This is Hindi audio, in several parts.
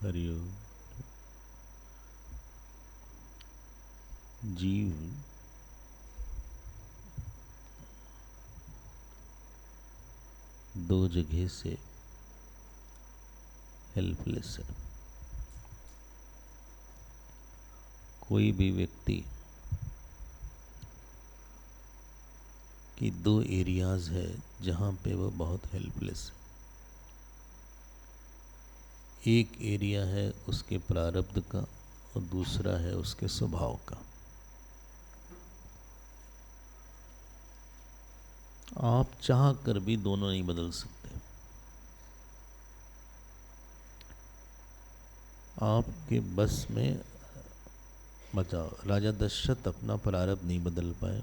हरिओम। जीव दो जगह से हेल्पलेस है। कोई भी व्यक्ति की दो एरियाज है जहाँ पे वो बहुत हेल्पलेस है। एक एरिया है उसके प्रारब्ध का और दूसरा है उसके स्वभाव का। आप चाह कर भी दोनों नहीं बदल सकते। आपके बस में बताओ, राजा दशरथ अपना प्रारब्ध नहीं बदल पाए।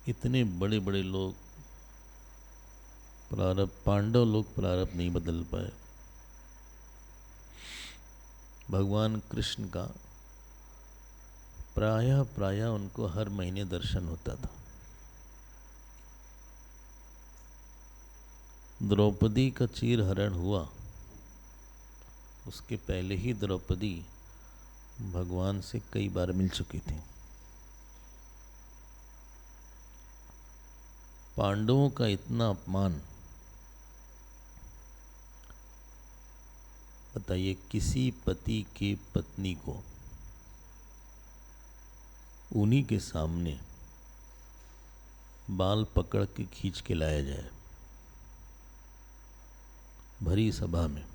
इतने बड़े बड़े लोग प्रारब्ध, पांडव लोग प्रारब्ध नहीं बदल पाए। भगवान कृष्ण का प्रायः उनको हर महीने दर्शन होता था। द्रौपदी का चीर हरण हुआ, उसके पहले ही द्रौपदी भगवान से कई बार मिल चुकी थी। पांडवों का इतना अपमान, बताइए किसी पति की पत्नी को उन्हीं के सामने बाल पकड़ के खींच के लाया जाए भरी सभा में,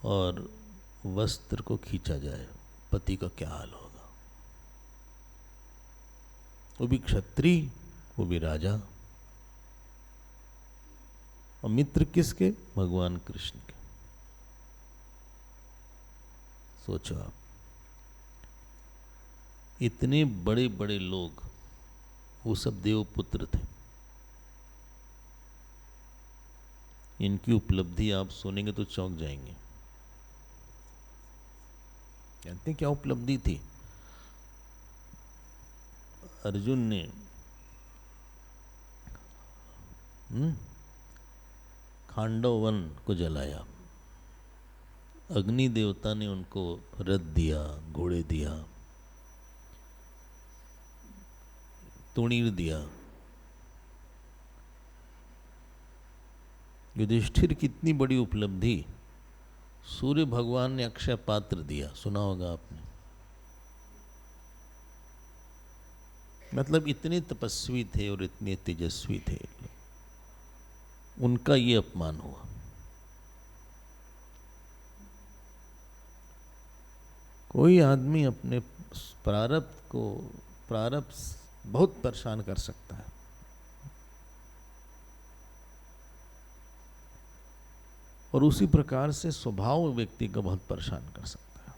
और वस्त्र को खींचा जाए, पति का क्या हाल होगा। वो भी क्षत्रिय, वो भी राजा, और मित्र किसके? भगवान कृष्ण के। सोचो आप, इतने बड़े बड़े लोग, वो सब देवपुत्र थे। इनकी उपलब्धि आप सुनेंगे तो चौंक जाएंगे। जानते हैं क्या उपलब्धि थी? अर्जुन ने खांडव वन को जलाया, अग्नि देवता ने उनको रथ दिया, घोड़े दिया, तुणीर दिया। युधिष्ठिर की इतनी बड़ी उपलब्धि, सूर्य भगवान ने अक्षय पात्र दिया, सुना होगा आपने। मतलब इतने तपस्वी थे और इतने तेजस्वी थे, उनका ये अपमान हुआ। कोई आदमी अपने प्रारब्ध बहुत परेशान कर सकता है। और उसी प्रकार से स्वभाव व्यक्ति को बहुत परेशान कर सकता है।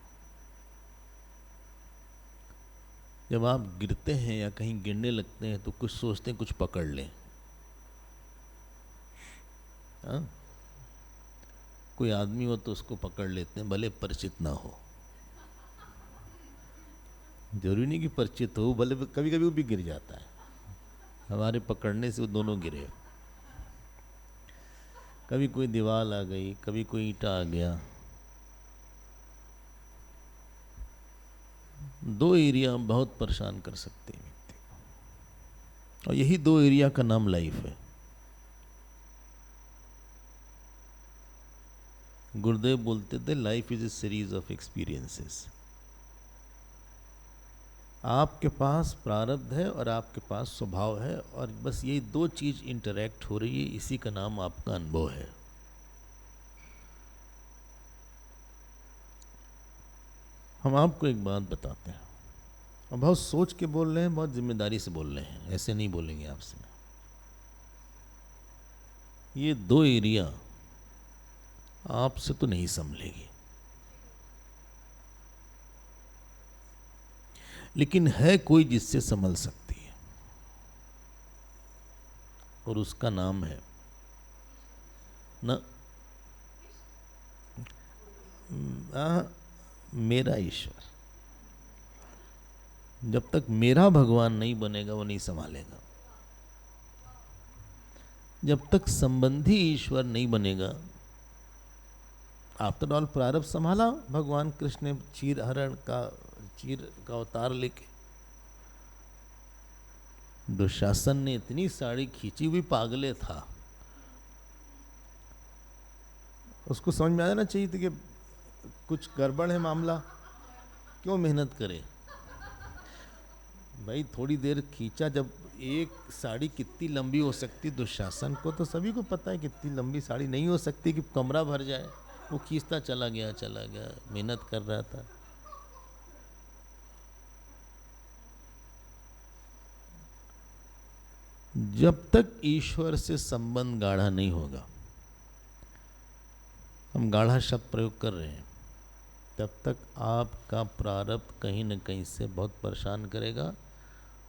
जब आप गिरते हैं या कहीं गिरने लगते हैं तो कुछ सोचते हैं कुछ पकड़ लें। हाँ? कोई आदमी हो तो उसको पकड़ लेते हैं, भले परिचित ना हो। जरूरी नहीं कि परिचित हो, भले कभी कभी वो भी गिर जाता है। हमारे पकड़ने से वो दोनों गिरे। कभी कोई दीवार आ गई, कभी कोई ईंटा आ गया। दो एरिया बहुत परेशान कर सकते हैं व्यक्ति को, और यही दो एरिया का नाम लाइफ है। गुरुदेव बोलते थे, life is a series of experiences. आपके पास प्रारब्ध है और आपके पास स्वभाव है, और बस ये दो चीज इंटरैक्ट हो रही है, इसी का नाम आपका अनुभव है। हम आपको एक बात बताते हैं, और बहुत सोच के बोल रहे हैं, बहुत जिम्मेदारी से बोल रहे हैं, ऐसे नहीं बोलेंगे आपसे। ये दो एरिया आपसे तो नहीं संभलेगी, लेकिन है कोई जिससे संभल सकती है, और उसका नाम है ना मेरा ईश्वर। जब तक मेरा भगवान नहीं बनेगा वो नहीं संभालेगा। जब तक संबंधी ईश्वर नहीं बनेगा, आफ्टर ऑल प्रारब्ध संभाला भगवान कृष्ण ने, चीर का अवतार लेके। दुशासन ने इतनी साड़ी खींची हुई पागले था, उसको समझ में आ जाना चाहिए था कि कुछ गड़बड़ है मामला, क्यों मेहनत करे भाई। थोड़ी देर खींचा, जब एक साड़ी कितनी लंबी हो सकती, दुशासन को तो सभी को पता है कितनी लंबी साड़ी नहीं हो सकती कि कमरा भर जाए। वो खींचता चला गया, मेहनत कर रहा था। जब तक ईश्वर से संबंध गाढ़ा नहीं होगा, हम गाढ़ा शब्द प्रयोग कर रहे हैं, तब तक आपका प्रारब्ध कहीं न कहीं से बहुत परेशान करेगा।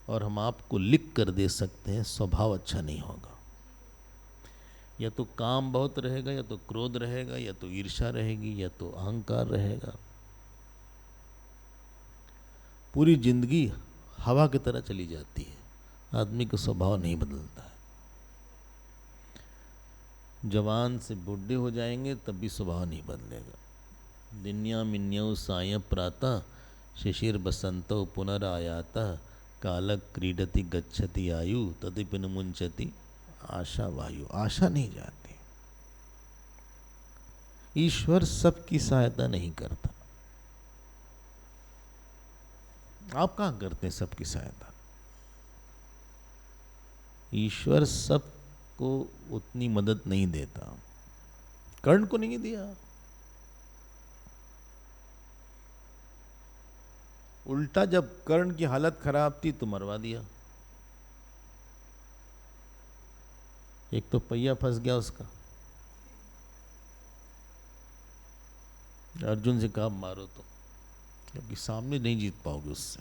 और हम आपको लिख कर दे सकते हैं, स्वभाव अच्छा नहीं होगा। या तो काम बहुत रहेगा, या तो क्रोध रहेगा, या तो ईर्ष्या रहेगी, या तो अहंकार रहेगा। पूरी जिंदगी हवा की तरह चली जाती है, आदमी का स्वभाव नहीं बदलता है। जवान से बुढ़े हो जाएंगे तब भी स्वभाव नहीं बदलेगा। दिन्या मिन्यौ साय प्रातः शिशिर बसंतो पुनरायाता कालक क्रीडति गच्छति आयु तदिपि न मुंचति आशा वायु। आशा नहीं जाती। ईश्वर सबकी सहायता नहीं करता। आप कहां करते हैं सबकी सहायता? ईश्वर सबको उतनी मदद नहीं देता। कर्ण को नहीं दिया, उल्टा जब कर्ण की हालत खराब थी तो मरवा दिया। एक तो पहिया फंस गया उसका, अर्जुन से कहा मारो तो, क्योंकि सामने नहीं जीत पाओगे उससे।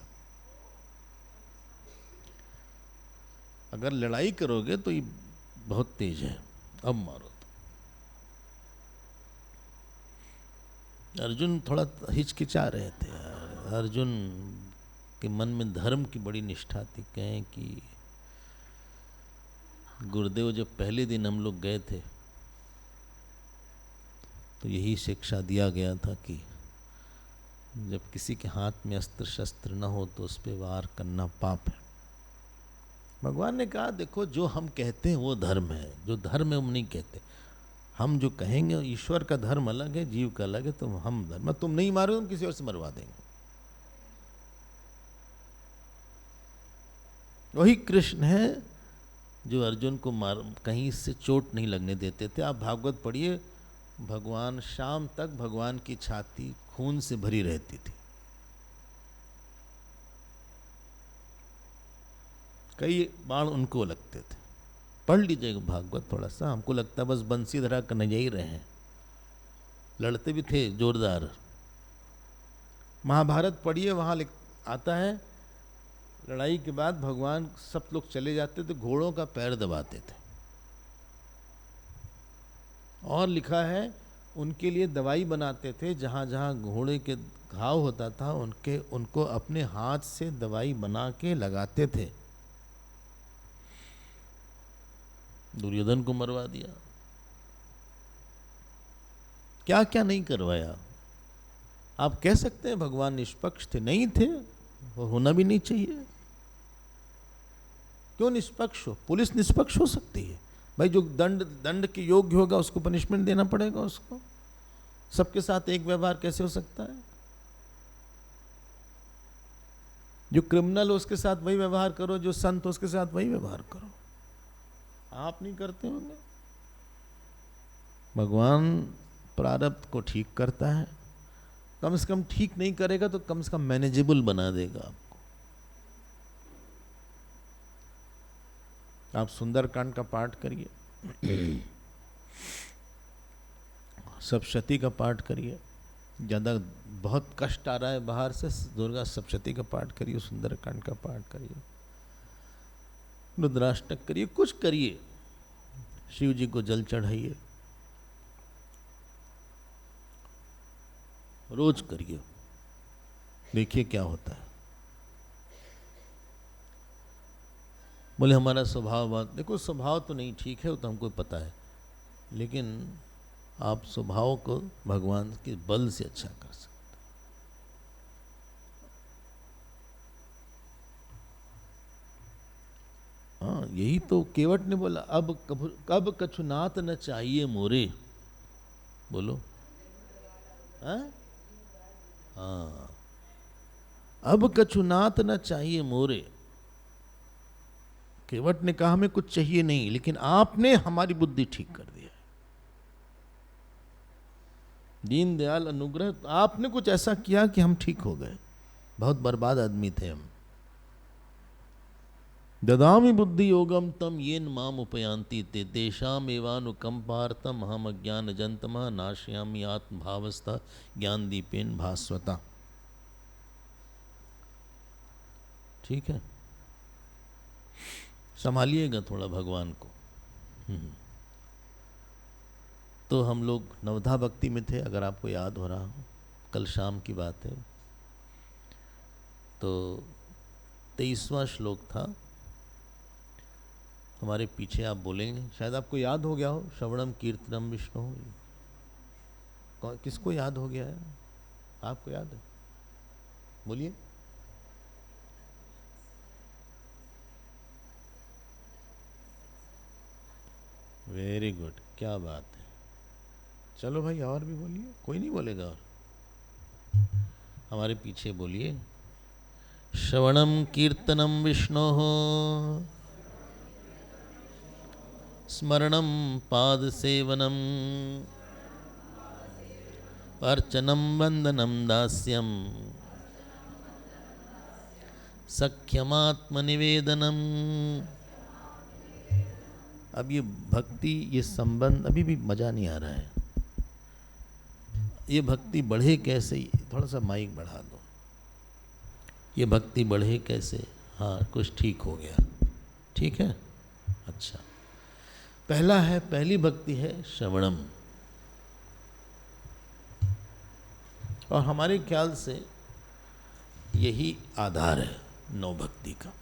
अगर लड़ाई करोगे तो ये बहुत तेज है, अब मारो तो। अर्जुन थोड़ा हिचकिचा रहे थे। अर्जुन के मन में धर्म की बड़ी निष्ठा थी। कहें कि गुरुदेव जब पहले दिन हम लोग गए थे तो यही शिक्षा दिया गया था कि जब किसी के हाथ में अस्त्र शस्त्र न हो तो उस पर वार करना पाप है। भगवान ने कहा देखो, जो हम कहते हैं वो धर्म है, जो धर्म है हम नहीं कहते। हम जो कहेंगे, ईश्वर का धर्म अलग है, जीव का अलग है। तो हम धर्म, तुम नहीं मारो, हम किसी और से मरवा देंगे। वही कृष्ण है जो अर्जुन को कहीं से चोट नहीं लगने देते थे। आप भागवत पढ़िए, भगवान शाम तक भगवान की छाती खून से भरी रहती थी। कई बाण उनको लगते थे। पढ़ लीजिएगा भागवत थोड़ा सा। हमको लगता है बस बंसी धरा करने जा ही रहे हैं, लड़ते भी थे जोरदार। महाभारत पढ़िए, वहां आता है लड़ाई के बाद भगवान सब लोग चले जाते थे, घोड़ों का पैर दबाते थे। और लिखा है उनके लिए दवाई बनाते थे, जहां जहां घोड़े के घाव होता था उनको अपने हाथ से दवाई बना के लगाते थे। दुर्योधन को मरवा दिया। क्या क्या नहीं करवाया। आप कह सकते हैं भगवान निष्पक्ष थे, नहीं थे, और होना भी नहीं चाहिए। क्यों निष्पक्ष हो? पुलिस निष्पक्ष हो सकती है भाई। जो दंड के योग्य होगा उसको पनिशमेंट देना पड़ेगा उसको। सबके साथ एक व्यवहार कैसे हो सकता है? जो क्रिमिनल हो उसके साथ वही व्यवहार करो, जो संत हो उसके साथ वही व्यवहार करो। आप नहीं करते होंगे। भगवान प्रारब्ध को ठीक करता है। कम से कम ठीक नहीं करेगा तो कम से कम मैनेजेबल बना देगा आपको। आप सुंदरकांड का पाठ करिए, सप्तशती का पाठ करिए, ज़्यादा बहुत कष्ट आ रहा है बाहर से, दुर्गा सप्तशती का पाठ करिए, सुंदरकांड का पाठ करिए, रुद्राष्टक करिए, कुछ करिए, शिव जी को जल चढ़ाइए, रोज करिए, देखिए क्या होता है। बोले हमारा स्वभाव बात, देखो स्वभाव तो नहीं ठीक है, वो तो हमको पता है, लेकिन आप स्वभाव को भगवान के बल से अच्छा कर सकते। हाँ, यही तो केवट ने बोला, अब कब कछुनाथ न चाहिए मोरे। बोलो हाँ, अब कछुनाथ न चाहिए मोरे। केवट ने कहा हमें कुछ चाहिए नहीं, लेकिन आपने हमारी बुद्धि ठीक कर दिया। दीनदयाल अनुग्रह, आपने कुछ ऐसा किया कि हम ठीक हो गए, बहुत बर्बाद आदमी थे हम। ददामि बुद्धि योगम तम येन माम उपयांति ते तेषाम एवानुकंपार्थम हम अज्ञान जंतमः नाशयामि आत्म भावस्था ज्ञान दीपेन भास्वता। ठीक है, संभालिएगा थोड़ा भगवान को। तो हम लोग नवधा भक्ति में थे, अगर आपको याद हो रहा हो, कल शाम की बात है। तो 23वां श्लोक था, हमारे पीछे आप बोलेंगे, शायद आपको याद हो गया हो, श्रवणम कीर्तनम विष्णु। किसको याद हो गया है? आपको याद है? बोलिए। वेरी गुड, क्या बात है। चलो भाई और भी बोलिए, कोई नहीं बोलेगा और? हमारे पीछे बोलिए, श्रवणम कीर्तनम विष्णोः स्मरणम पाद सेवनम अर्चनम वंदनम दास्यम सख्यमात्म निवेदनम। अब ये भक्ति, ये संबंध, अभी भी मजा नहीं आ रहा है। ये भक्ति बढ़े कैसे? थोड़ा सा माइक बढ़ा दो। ये भक्ति बढ़े कैसे? हाँ, कुछ ठीक हो गया, ठीक है, अच्छा। पहली भक्ति है श्रवणम, और हमारे ख्याल से यही आधार है नौ भक्ति का।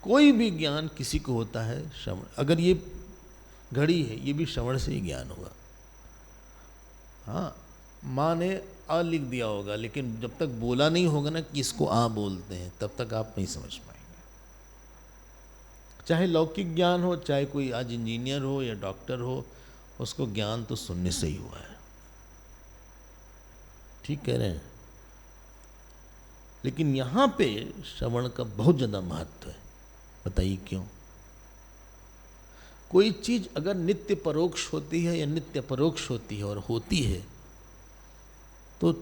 कोई भी ज्ञान किसी को होता है श्रवण। अगर ये घड़ी है, ये भी श्रवण से ही ज्ञान होगा। हाँ, माँ ने आ लिख दिया होगा, लेकिन जब तक बोला नहीं होगा ना कि इसको आ बोलते हैं, तब तक आप नहीं समझ पाएंगे। चाहे लौकिक ज्ञान हो, चाहे कोई आज इंजीनियर हो या डॉक्टर हो, उसको ज्ञान तो सुनने से ही हुआ है। ठीक कह रहे हैं। लेकिन यहाँ पे श्रवण का बहुत ज़्यादा महत्व है। बताइए क्यों? कोई चीज अगर नित्य परोक्ष होती है या नित्य परोक्ष होती है और होती है, तो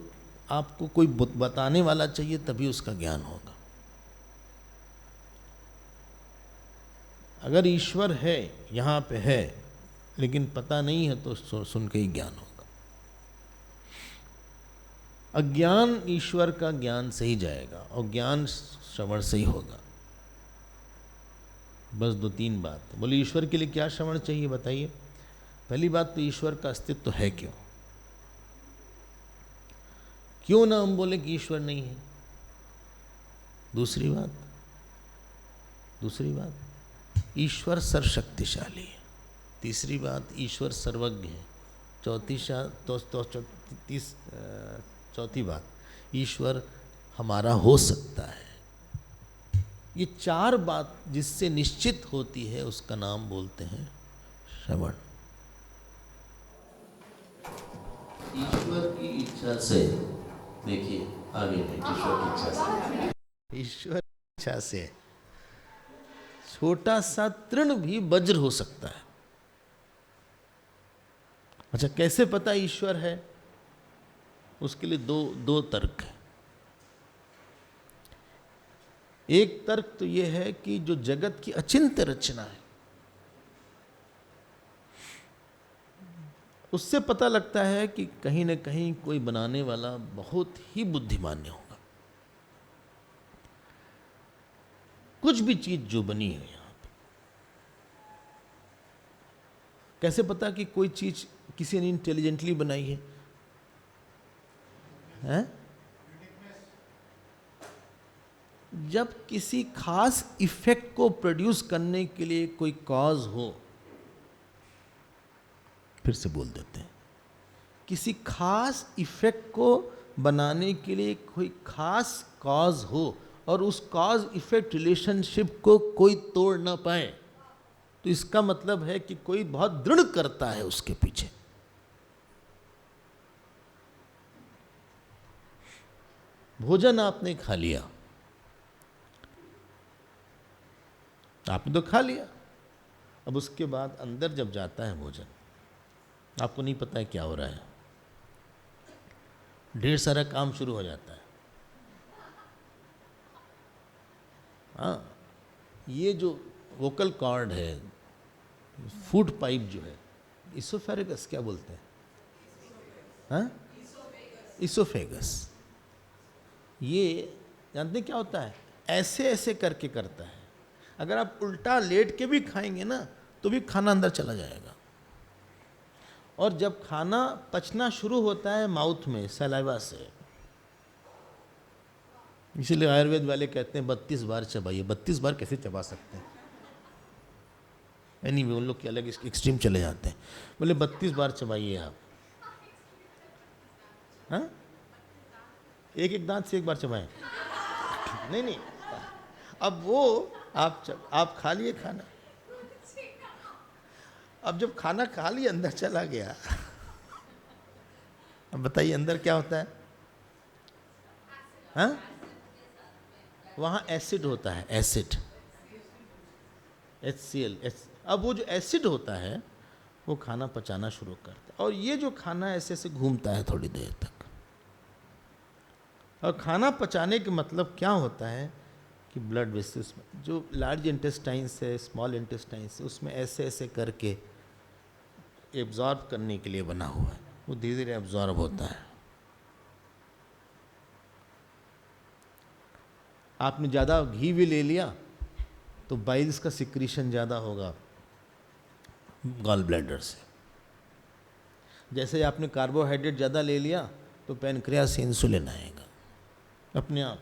आपको कोई बताने वाला चाहिए, तभी उसका ज्ञान होगा। अगर ईश्वर है, यहाँ पे है, लेकिन पता नहीं है, तो सुन के ही ज्ञान होगा। अज्ञान ईश्वर का ज्ञान से ही जाएगा, और ज्ञान श्रवण से ही होगा। बस 2-3 बात। बोले ईश्वर के लिए क्या श्रवण चाहिए, बताइए। पहली बात तो ईश्वर का अस्तित्व है क्यों? क्यों ना हम बोले कि ईश्वर नहीं है। दूसरी बात, ईश्वर सर्वशक्तिशाली है। तीसरी बात, ईश्वर सर्वज्ञ है। चौथी बात, ईश्वर हमारा हो सकता है। ये 4 बात जिससे निश्चित होती है, उसका नाम बोलते हैं श्रवण। ईश्वर की इच्छा से, देखिए आगे में, ईश्वर की इच्छा से, ईश्वर की इच्छा से छोटा सा तृण भी वज्र हो सकता है। अच्छा, कैसे पता ईश्वर है? उसके लिए दो तर्क है। एक तर्क तो ये है कि जो जगत की अचिंत्य रचना है, उससे पता लगता है कि कहीं न कहीं कोई बनाने वाला बहुत ही बुद्धिमान होगा। कुछ भी चीज जो बनी है यहाँ पे, कैसे पता कि कोई चीज किसी ने इंटेलिजेंटली बनाई है? हैं? जब किसी खास इफेक्ट को प्रोड्यूस करने के लिए कोई कॉज हो, फिर से बोल देते हैं, किसी खास इफेक्ट को बनाने के लिए कोई खास कॉज हो और उस कॉज इफेक्ट रिलेशनशिप को कोई तोड़ ना पाए, तो इसका मतलब है कि कोई बहुत दृढ़ करता है उसके पीछे। भोजन आपने खा लिया, आपने तो खा लिया, अब उसके बाद अंदर जब जाता है भोजन, आपको नहीं पता है क्या हो रहा है, ढेर सारा काम शुरू हो जाता है। हाँ, ये जो वोकल कॉर्ड है, फूड पाइप जो है, इसोफेगस क्या बोलते हैं? हाँ, इसोफेगस। ये जानते क्या होता है? ऐसे ऐसे करके करता है। अगर आप उल्टा लेट के भी खाएंगे ना, तो भी खाना अंदर चला जाएगा। और जब खाना पचना शुरू होता है माउथ में सलाइवा से, इसीलिए आयुर्वेद वाले कहते हैं 32 बार चबाइए। 32 बार कैसे चबा सकते हैं? एनीवे, उन लोग के अलग एक्सट्रीम चले जाते हैं। बोले 32 बार चबाइए आप। हाँ, एक एक दांत से एक बार चबाएं। नहीं, अब वो आप खा लिए खाना, अब जब खाना खा लिया अंदर चला गया, अब बताइए अंदर क्या होता है? हाँ, वहाँ एसिड होता है, एसिड, HCl। अब वो जो एसिड होता है वो खाना पचाना शुरू करता है, और ये जो खाना ऐसे ऐसे घूमता है थोड़ी देर तक। और खाना पचाने का मतलब क्या होता है कि ब्लड वेसल्स में जो लार्ज इंटेस्टाइन्स है, स्मॉल इंटेस्टाइन्स है, उसमें ऐसे ऐसे करके एब्जॉर्ब करने के लिए बना हुआ है, वो धीरे धीरे एब्जॉर्ब होता है। आपने ज़्यादा घी भी ले लिया तो बाइल्स का सिक्रीशन ज़्यादा होगा गॉल ब्लैडर से। जैसे आपने कार्बोहाइड्रेट ज़्यादा ले लिया तो पैनक्रियास से इंसुलिन आएगा अपने आप।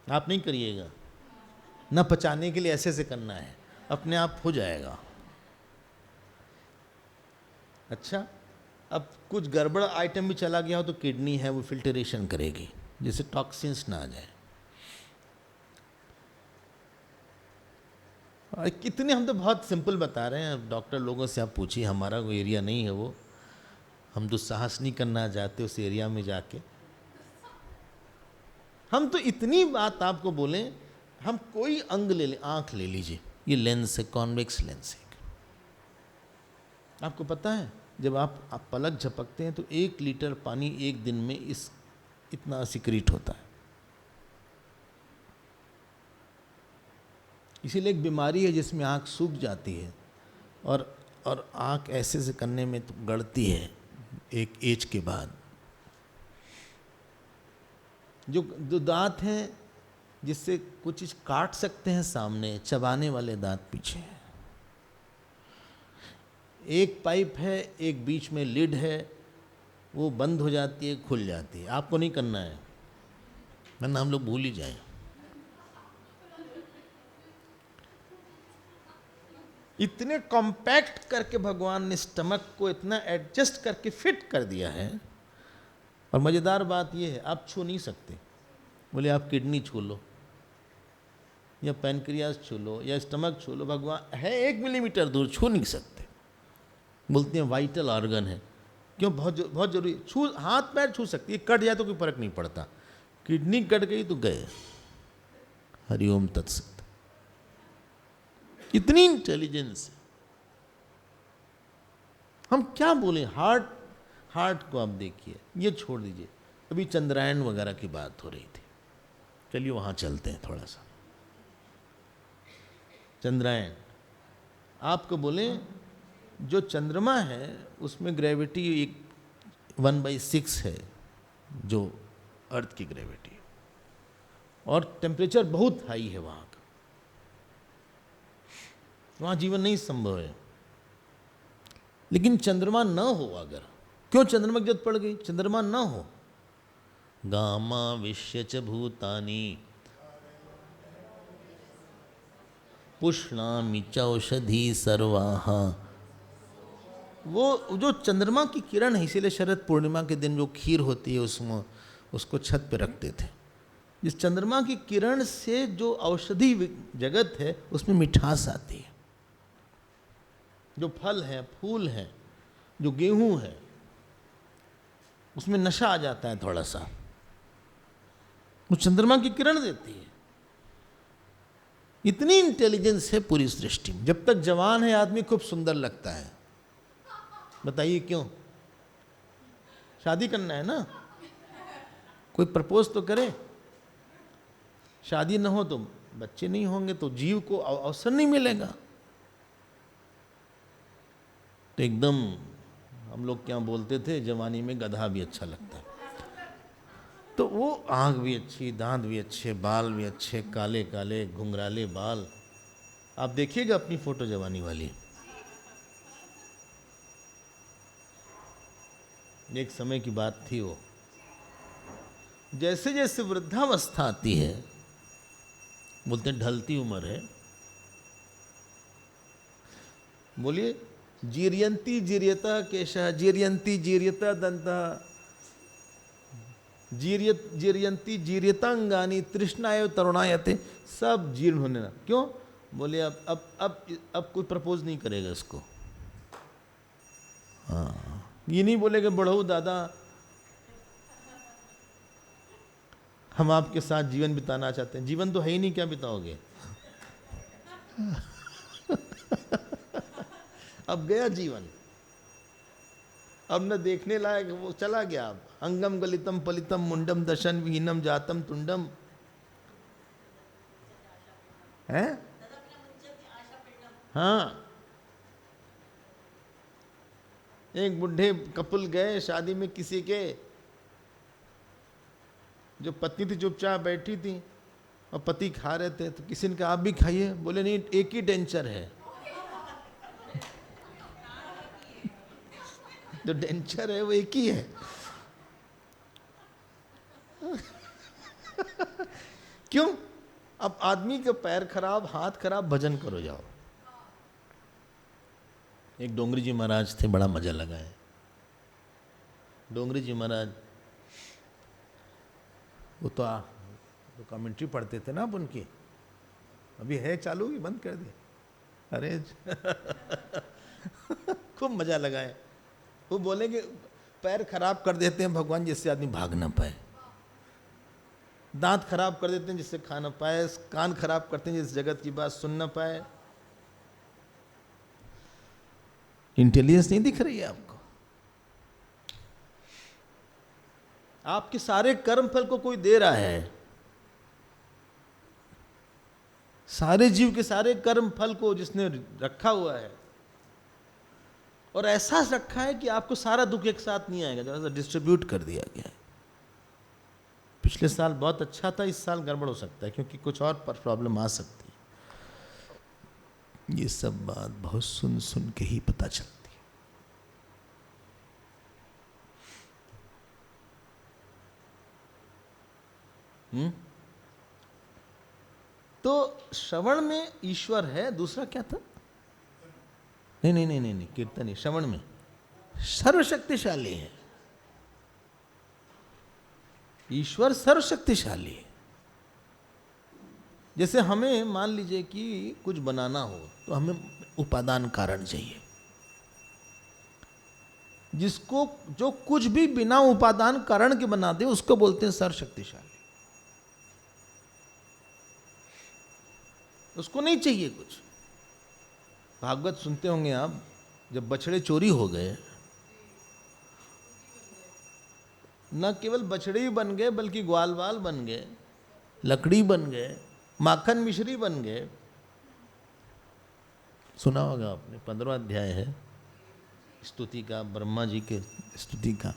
आप नहीं करिएगा, ना पचाने के लिए ऐसे ऐसे करना है, अपने आप हो जाएगा। अच्छा, अब कुछ गड़बड़ आइटम भी चला गया हो तो किडनी है वो फिल्टरेशन करेगी, जिससे टॉक्सिन्स ना आ जाए। और कितने, हम तो बहुत सिंपल बता रहे हैं, डॉक्टर लोगों से आप पूछिए, हमारा कोई एरिया नहीं है वो, हम दुस्साहस नहीं करना चाहते उस एरिया में जाके। हम तो इतनी बात आपको बोलें, हम कोई अंग ले लें, आंख ले लीजिए, ये लेंस है, कॉन्वेक्स लेंस है। आपको पता है जब आप पलक झपकते हैं तो 1 लीटर पानी एक दिन में इतना सिक्रीट होता है। इसीलिए एक बीमारी है जिसमें आँख सूख जाती है और आँख ऐसे से करने में तो गड़ती है एक एज के बाद। जो दांत हैं जिससे कुछ चीज़ काट सकते हैं सामने, चबाने वाले दांत पीछे हैं। एक पाइप है, एक बीच में लिड है, वो बंद हो जाती है, खुल जाती है। आपको नहीं करना है, वरना हम लोग भूल ही जाएं। इतने कॉम्पैक्ट करके भगवान ने स्टमक को इतना एडजस्ट करके फिट कर दिया है। और मज़ेदार बात यह है, आप छू नहीं सकते। बोले आप किडनी छू लो या पैनक्रियास छू लो या स्टमक छू लो, भगवान है 1 मिलीमीटर दूर, छू नहीं सकते। बोलते हैं वाइटल ऑर्गन है, क्यों? बहुत जरूरी। हाथ पैर छू सकती है, कट जाए तो कोई फर्क नहीं पड़ता, किडनी कट गई तो गए। हरिओम तत्सत। इतनी इंटेलिजेंस। हम क्या बोले? हार्ट को आप देखिए, ये छोड़ दीजिए, अभी चंद्रायन वगैरह की बात हो रही थी, चलिए वहाँ चलते हैं थोड़ा सा। चंद्रायन, आपको बोले जो चंद्रमा है उसमें ग्रेविटी 1/6 है जो अर्थ की ग्रेविटी, और टेम्परेचर बहुत हाई है वहाँ का, वहाँ जीवन नहीं संभव है। लेकिन चंद्रमा न हो अगर, क्यों चंद्रमा की जरूरत पड़ गई? चंद्रमा न हो, गामा विश्य च भूतानि पुष्णामि च औषधि सर्वाः, वो जो चंद्रमा की किरण है, इसीलिए शरद पूर्णिमा के दिन जो खीर होती है उसमें उसको छत पे रखते थे। जिस चंद्रमा की किरण से जो औषधि जगत है उसमें मिठास आती है, जो फल हैं, फूल हैं, जो गेहूं है, उसमें नशा आ जाता है थोड़ा सा, वो चंद्रमा की किरण देती है। इतनी इंटेलिजेंस है पूरी सृष्टि में। जब तक जवान है आदमी खूब सुंदर लगता है, बताइए क्यों? शादी करना है ना, कोई प्रपोज तो करे। शादी ना हो तो बच्चे नहीं होंगे, तो जीव को अवसर नहीं मिलेगा। तो एकदम हम लोग क्या बोलते थे जवानी में, गधा भी अच्छा लगता है। तो वो आँख भी अच्छी, दांत भी अच्छे, बाल भी अच्छे, काले काले घुंघराले बाल। आप देखिएगा अपनी फोटो जवानी वाली, एक समय की बात थी वो। जैसे जैसे वृद्धावस्था आती है, बोलते हैं ढलती उम्र है, बोलिए, जीर्यन्ति जीर्यता केशः, जीर्यन्ति जीर्यता दन्तः, जीर्यन्ति जीर्यतांगानि तृष्णाय तरुणायते, सब जीर्ण होने लगा। क्यों? बोले अब कोई प्रपोज नहीं करेगा इसको। हाँ, ये नहीं बोलेगा बढ़ो दादा हम आपके साथ जीवन बिताना चाहते हैं। जीवन तो है ही नहीं, क्या बिताओगे? अब गया जीवन, अब न देखने लायक, वो चला गया। अब अंगम गलितम पलितम मुंडम दशन विहीनम जातम तुंडम है। हाँ, एक बुढ़े कपुल गए शादी में किसी के, जो पत्नी थी चुपचाप बैठी थी और पति खा रहे थे, तो किसी ने कहा आप भी खाइए। बोले नहीं, एक ही डेंचर है। जो डेंचर है वो एक ही है। क्यों? अब आदमी के पैर खराब, हाथ खराब, भजन करो जाओ। एक डोंगरी जी महाराज थे, बड़ा मजा लगा है। डोंगरी जी महाराज वो तो कमेंट्री पढ़ते थे ना आप उनकी, अभी है चालू ही बंद कर दे। अरे खूब मजा लगा है। वो बोलेंगे पैर खराब कर देते हैं भगवान जिससे आदमी भाग ना पाए, दांत खराब कर देते हैं जिससे खा ना पाए, कान खराब करते हैं जिस जगत की बात सुन ना पाए। इंटेलिजेंस नहीं दिख रही है आपको? आपके सारे कर्म फल को कोई दे रहा है, सारे जीव के सारे कर्म फल को जिसने रखा हुआ है, और ऐसा रखा है कि आपको सारा दुख एक साथ नहीं आएगा, जरा सा डिस्ट्रीब्यूट कर दिया गया है। पिछले साल बहुत अच्छा था, इस साल गड़बड़ हो सकता है क्योंकि कुछ और पर प्रॉब्लम आ सकती है। ये सब बात बहुत सुन सुन के ही पता चलती है। तो श्रवण में ईश्वर है, दूसरा क्या था? नहीं, कीर्तन नहीं, श्रवण में सर्वशक्तिशाली है। ईश्वर सर्वशक्तिशाली है। जैसे हमें मान लीजिए कि कुछ बनाना हो तो हमें उपादान कारण चाहिए, जिसको जो कुछ भी बिना उपादान कारण के बना दे उसको बोलते हैं सर्वशक्तिशाली। उसको नहीं चाहिए कुछ। भागवत सुनते होंगे आप, जब बछड़े चोरी हो गए न केवल बछड़े ही बन गए बल्कि ग्वाल बाल बन गए, लकड़ी बन गए, माखन मिश्री बन गए। सुना होगा आपने, 15वां अध्याय है स्तुति का, ब्रह्मा जी के स्तुति का।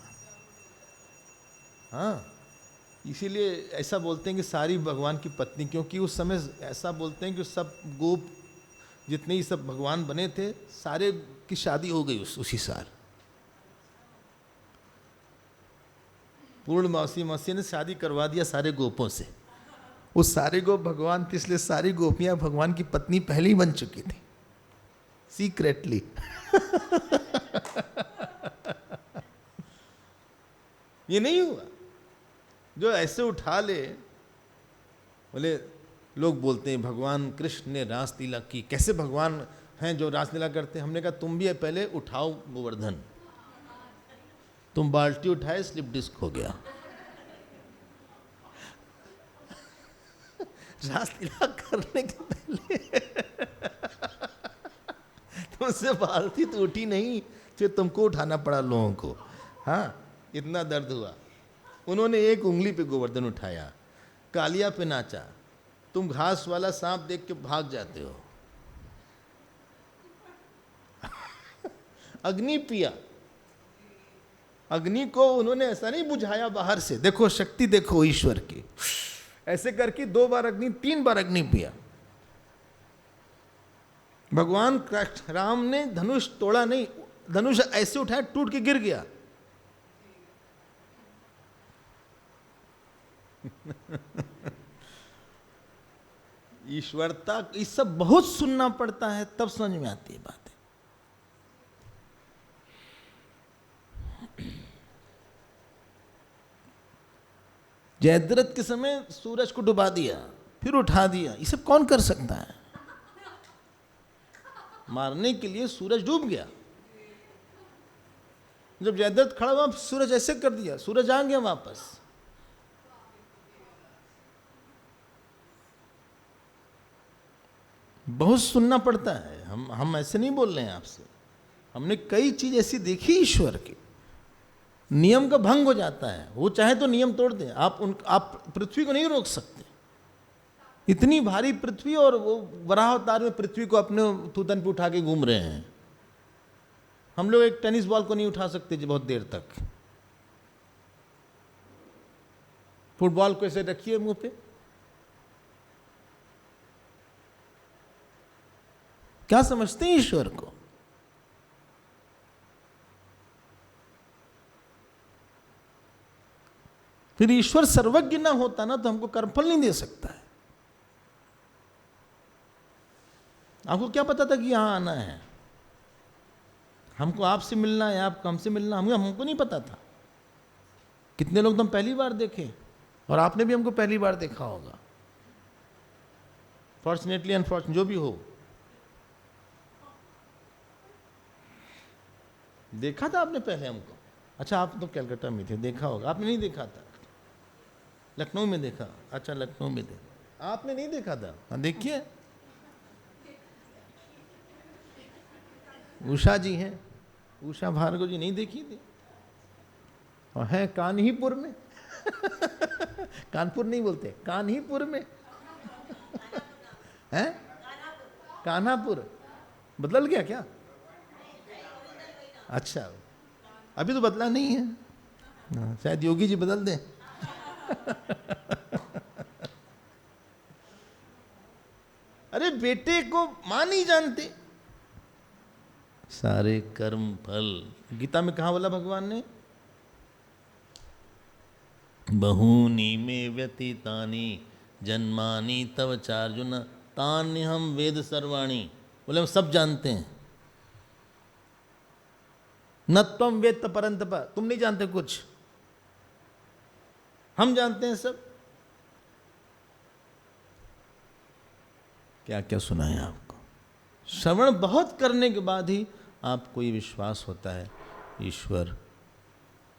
हाँ, इसीलिए ऐसा बोलते हैं कि सारी भगवान की पत्नी, क्योंकि उस समय ऐसा बोलते हैं कि सब गोप जितने ही सब भगवान बने थे सारे की शादी हो गई उसी साल। पूर्णमासी मौसी ने शादी करवा दिया सारे गोपों से। उस सारे गोप भगवान थे, इसलिए सारी गोपियां भगवान की पत्नी पहले ही बन चुकी थी सीक्रेटली। ये नहीं हुआ जो ऐसे उठा ले। बोले लोग बोलते हैं भगवान कृष्ण ने रासलीला की, कैसे भगवान हैं जो रासलीला करते हैं। हमने कहा तुम भी पहले उठाओ गोवर्धन, तुम बाल्टी उठाए स्लिप डिस्क हो गया। रासलीला करने के पहले तुमसे बाल्टी तो उठी नहीं, फिर तुमको उठाना पड़ा लोगों को। हाँ, इतना दर्द हुआ। उन्होंने एक उंगली पे गोवर्धन उठाया, कालिया पे नाचा। तुम घास वाला सांप देख के भाग जाते हो। अग्नि पिया, अग्नि को उन्होंने ऐसा नहीं बुझाया बाहर से, देखो शक्ति देखो ईश्वर की, ऐसे करके 2 बार अग्नि, 3 बार अग्नि पिया। भगवान कृष्ण राम ने धनुष तोड़ा नहीं, धनुष ऐसे उठाया टूट के गिर गया। ईश्वरता, ये सब बहुत सुनना पड़ता है तब समझ में आती है बात। जयद्रथ के समय सूरज को डुबा दिया फिर उठा दिया, ये सब कौन कर सकता है? मारने के लिए सूरज डूब गया। जब जयद्रथ खड़ा हुआ सूरज ऐसे कर दिया, सूरज आ गया वापस। बहुत सुनना पड़ता है। हम ऐसे नहीं बोल रहे हैं आपसे, हमने कई चीज ऐसी देखी ईश्वर की। नियम का भंग हो जाता है, वो चाहे तो नियम तोड़ दें। आप पृथ्वी को नहीं रोक सकते। इतनी भारी पृथ्वी, और वो वराह अवतार में पृथ्वी को अपने तूतन पे उठा के घूम रहे हैं। हम लोग एक टेनिस बॉल को नहीं उठा सकते जी बहुत देर तक। फुटबॉल को ऐसे रखिए मुंह पे, क्या समझते हैं ईश्वर को? फिर ईश्वर सर्वज्ञ ना होता ना तो हमको कर्मफल नहीं दे सकता है। आपको क्या पता था कि यहां आना है? हमको आपसे मिलना है, आपको हमसे मिलना, हमको नहीं पता था। कितने लोग तो हम पहली बार देखे, और आपने भी हमको पहली बार देखा होगा। फॉर्चुनेटली अनफॉर्चुनेट जो भी हो, देखा था आपने पहले हमको। अच्छा, आप तो कलकत्ता में थे, देखा होगा। आपने नहीं देखा था? लखनऊ में देखा? अच्छा, लखनऊ में देखा, आपने नहीं देखा था। हाँ, देखिए उषा जी हैं, उषा भार्गव जी, नहीं देखी थी? और है कान्हीपुर में। कानपुर नहीं बोलते, कान्हीपुर में है। कान्हापुर बदल गया क्या? अच्छा, अभी तो बदला नहीं है, शायद योगी जी बदल दें। अरे बेटे को मां नहीं जानते। सारे कर्म फल, गीता में कहा बोला भगवान ने? बहूनि मे व्यतीतानि जन्मानि तव चार्जुन तान्यहं वेद सर्वाणि। बोले हम सब जानते हैं। न त्वं वेत्त परन्तप, तुम नहीं जानते कुछ, हम जानते हैं सब। क्या क्या सुना है आपको? श्रवण बहुत करने के बाद ही आपको ये विश्वास होता है ईश्वर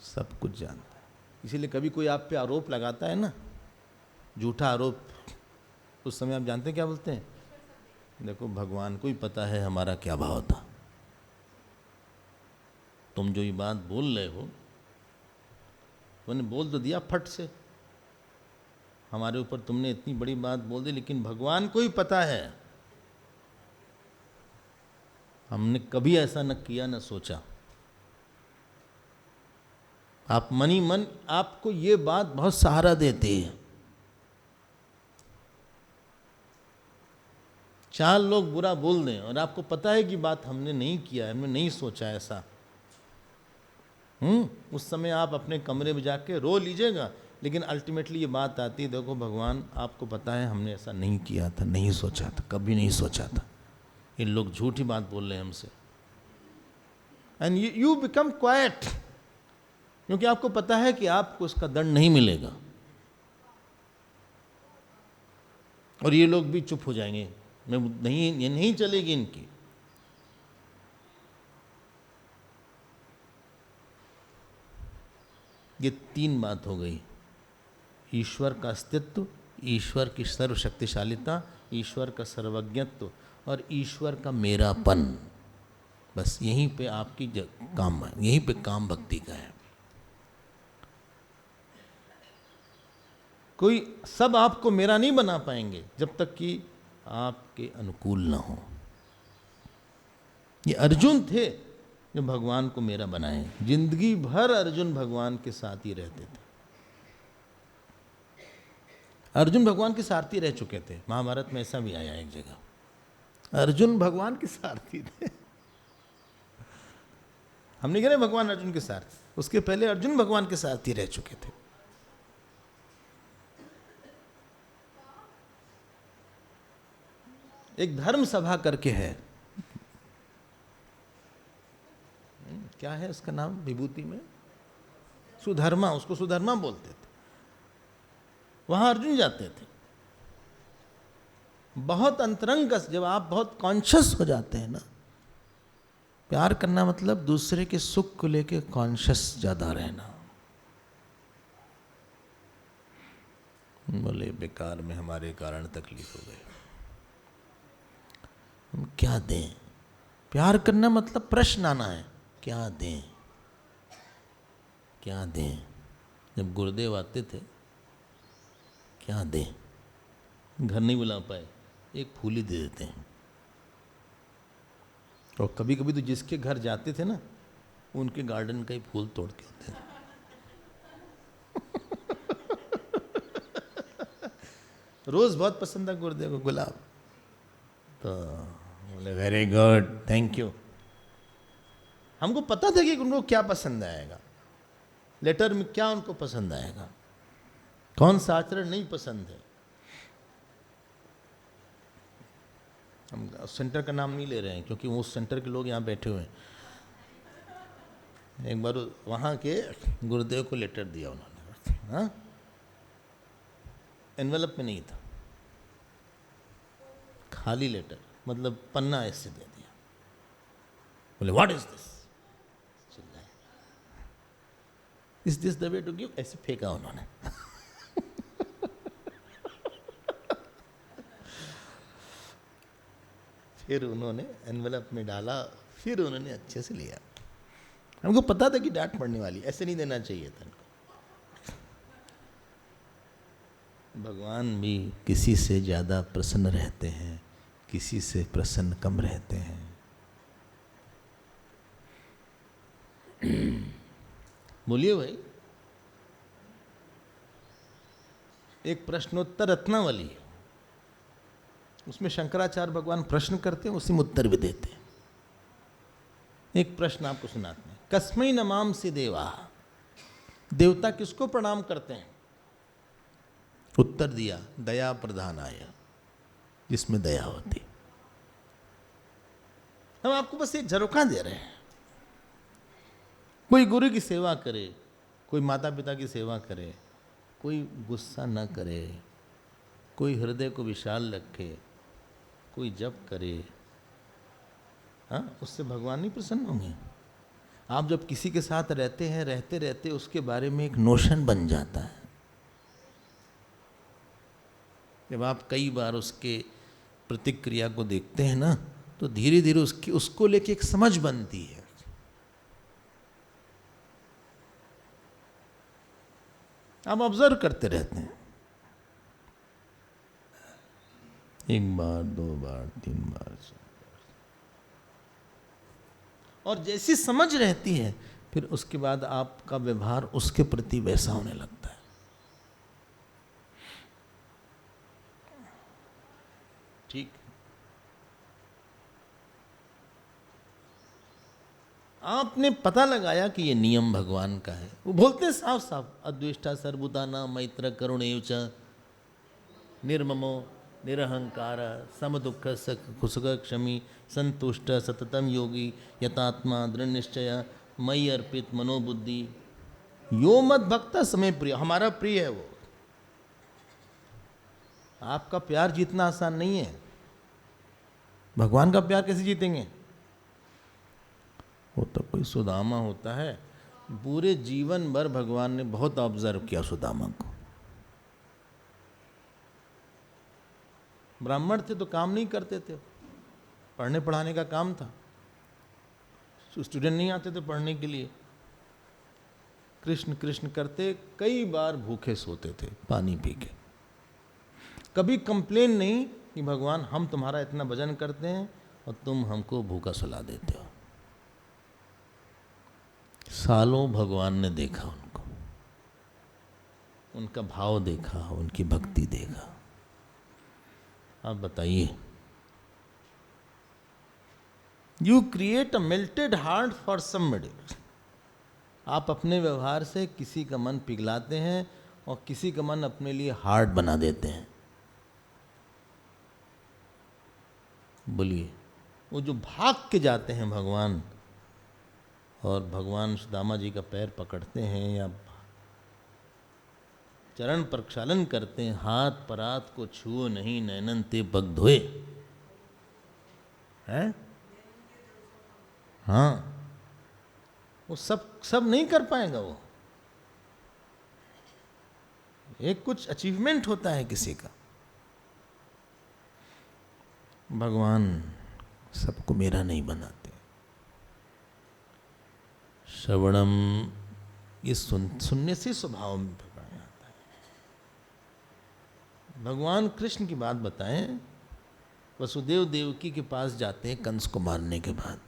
सब कुछ जानता है। इसीलिए कभी कोई आप पे आरोप लगाता है ना, झूठा आरोप, उस समय आप जानते हैं क्या बोलते हैं? देखो भगवान को ही पता है हमारा क्या भाव था। तुम जो ये बात बोल रहे हो तुमने बोल तो दिया फट से, हमारे ऊपर तुमने इतनी बड़ी बात बोल दी, लेकिन भगवान को ही पता है हमने कभी ऐसा न किया न सोचा। आप मन ही मन आपको ये बात बहुत सहारा देती है। 4 लोग बुरा बोल दें और आपको पता है कि बात हमने नहीं किया है, हमने नहीं सोचा ऐसा, उस समय आप अपने कमरे में जाके रो लीजिएगा, लेकिन अल्टीमेटली ये बात आती है, देखो भगवान आपको पता है हमने ऐसा नहीं किया था, नहीं सोचा था, कभी नहीं सोचा था, इन लोग झूठी बात बोल रहे हैं हमसे। एंड यू बिकम क्वाइट, क्योंकि आपको पता है कि आपको उसका दंड नहीं मिलेगा, और ये लोग भी चुप हो जाएंगे, मैं नहीं, ये नहीं चलेगी इनकी। ये 3 बात हो गई, ईश्वर का अस्तित्व, ईश्वर की सर्वशक्तिशालिता, ईश्वर का सर्वज्ञत्व और ईश्वर का मेरापन। बस यहीं पे आपकी काम है, यहीं पे काम भक्ति का है। कोई सब आपको मेरा नहीं बना पाएंगे जब तक कि आपके अनुकूल ना हो। ये अर्जुन थे जो भगवान को मेरा बनाए, जिंदगी भर अर्जुन भगवान के साथ ही रहते थे। अर्जुन भगवान के सारथी रह चुके थे, महाभारत में ऐसा भी आया एक जगह, अर्जुन भगवान के सारथी थे। हम नहीं कह रहे भगवान अर्जुन के सारथी, उसके पहले अर्जुन भगवान के सारथी रह चुके थे। एक धर्म सभा करके है, क्या है उसका नाम विभूति में, सुधर्मा, उसको सुधर्मा बोलते थे। वहां अर्जुन जाते थे। बहुत अंतरंग, जब आप बहुत कॉन्शियस हो जाते हैं ना, प्यार करना मतलब दूसरे के सुख को लेके कॉन्शियस ज्यादा रहना। बोले बेकार में हमारे कारण तकलीफ हो गई, हम क्या दें। प्यार करना मतलब प्रश्न आना है, क्या दें, क्या दें। जब गुरुदेव आते थे, क्या दें, घर नहीं बुला पाए, एक फूल ही दे देते हैं। और कभी कभी तो जिसके घर जाते थे ना, उनके गार्डन का ही फूल तोड़ के होते थे। रोज बहुत पसंद था गुरुदेव को गुलाब, तो बोले वेरी गुड, थैंक यू। हमको पता था कि उनको क्या पसंद आएगा, लेटर में क्या उनको पसंद आएगा, कौन सा आचरण नहीं पसंद है। हम सेंटर का नाम नहीं ले रहे हैं क्योंकि वो उस सेंटर के लोग यहाँ बैठे हुए हैं। एक बार वहाँ के गुरुदेव को लेटर दिया उन्होंने, हाँ, एनवेलप में नहीं था, खाली लेटर, मतलब पन्ना ऐसे दे दिया। बोले what is this, is this the way to give, ऐसे फेंका उन्होंने। फिर उन्होंने एनवेलप में डाला, फिर उन्होंने अच्छे से लिया। हमको पता था कि डांट पड़ने वाली, ऐसे नहीं देना चाहिए था इनको। भगवान भी किसी से ज़्यादा प्रसन्न रहते हैं, किसी से प्रसन्न कम रहते हैं। बोलिए भाई। एक प्रश्नोत्तर रत्नावली है, उसमें शंकराचार्य भगवान प्रश्न करते हैं, उसी में उत्तर भी देते हैं। एक प्रश्न आपको सुनाते हैं, कस्मै नमांसि देवा, देवता किसको प्रणाम करते हैं? उत्तर दिया, दया प्रधानाय, जिसमें दया होती। हम आपको बस एक झरोखा दे रहे हैं। कोई गुरु की सेवा करे, कोई माता पिता की सेवा करे, कोई गुस्सा न करे, कोई हृदय को विशाल रखे, कोई जप करे, हाँ, उससे भगवान नहीं प्रसन्न होंगे। आप जब किसी के साथ रहते हैं, रहते रहते उसके बारे में एक नोशन बन जाता है। जब आप कई बार उसके प्रतिक्रिया को देखते हैं ना, तो धीरे धीरे उसको लेके एक समझ बनती है। आप ऑब्जर्व करते रहते हैं, 1 बार 2 बार 3 बार, और जैसी समझ रहती है फिर उसके बाद आपका व्यवहार उसके प्रति वैसा होने लगता है। ठीक, आपने पता लगाया कि ये नियम भगवान का है। वो बोलते हैं साफ साफ, अद्वेष्टा सर्वभूतानां मैत्र करुणैव च निर्ममो निरहंकार सम दुख सुख क्षमी संतुष्ट सततम योगी यतात्मा दृढ़ निश्चय मयि अर्पित मनोबुद्धि यो मत भक्ता समय प्रिय। हमारा प्रिय है वो। आपका प्यार जीतना आसान नहीं है। भगवान का प्यार कैसे जीतेंगे? वो तो कोई सुदामा होता है, पूरे जीवन भर भगवान ने बहुत ऑब्जर्व किया सुदामा को। ब्राह्मण थे तो काम नहीं करते थे, पढ़ने पढ़ाने का काम था, स्टूडेंट नहीं आते थे पढ़ने के लिए। कृष्ण कृष्ण करते कई बार भूखे सोते थे पानी पी के। कभी कंप्लेन नहीं कि भगवान हम तुम्हारा इतना भजन करते हैं और तुम हमको भूखा सुला देते हो। सालों भगवान ने देखा उनको, उनका भाव देखा, उनकी भक्ति देखा। आप बताइए, you create a melted heart for somebody. आप अपने व्यवहार से किसी का मन पिघलाते हैं और किसी का मन अपने लिए हार्ड बना देते हैं। बोलिए, वो जो भाग के जाते हैं भगवान और भगवान सुदामा जी का पैर पकड़ते हैं या चरण प्रक्षालन करते हैं, हाथ परात को छुओ नहीं नैनन ते पग धोए, हैं? हाँ, वो सब नहीं कर पाएगा। वो एक कुछ अचीवमेंट होता है किसी का। भगवान सबको मेरा नहीं बनाते। श्रवणम, ये सुनने से स्वभाव में आता है। भगवान कृष्ण की बात बताएं, वसुदेव देवकी के पास जाते हैं कंस को मारने के बाद।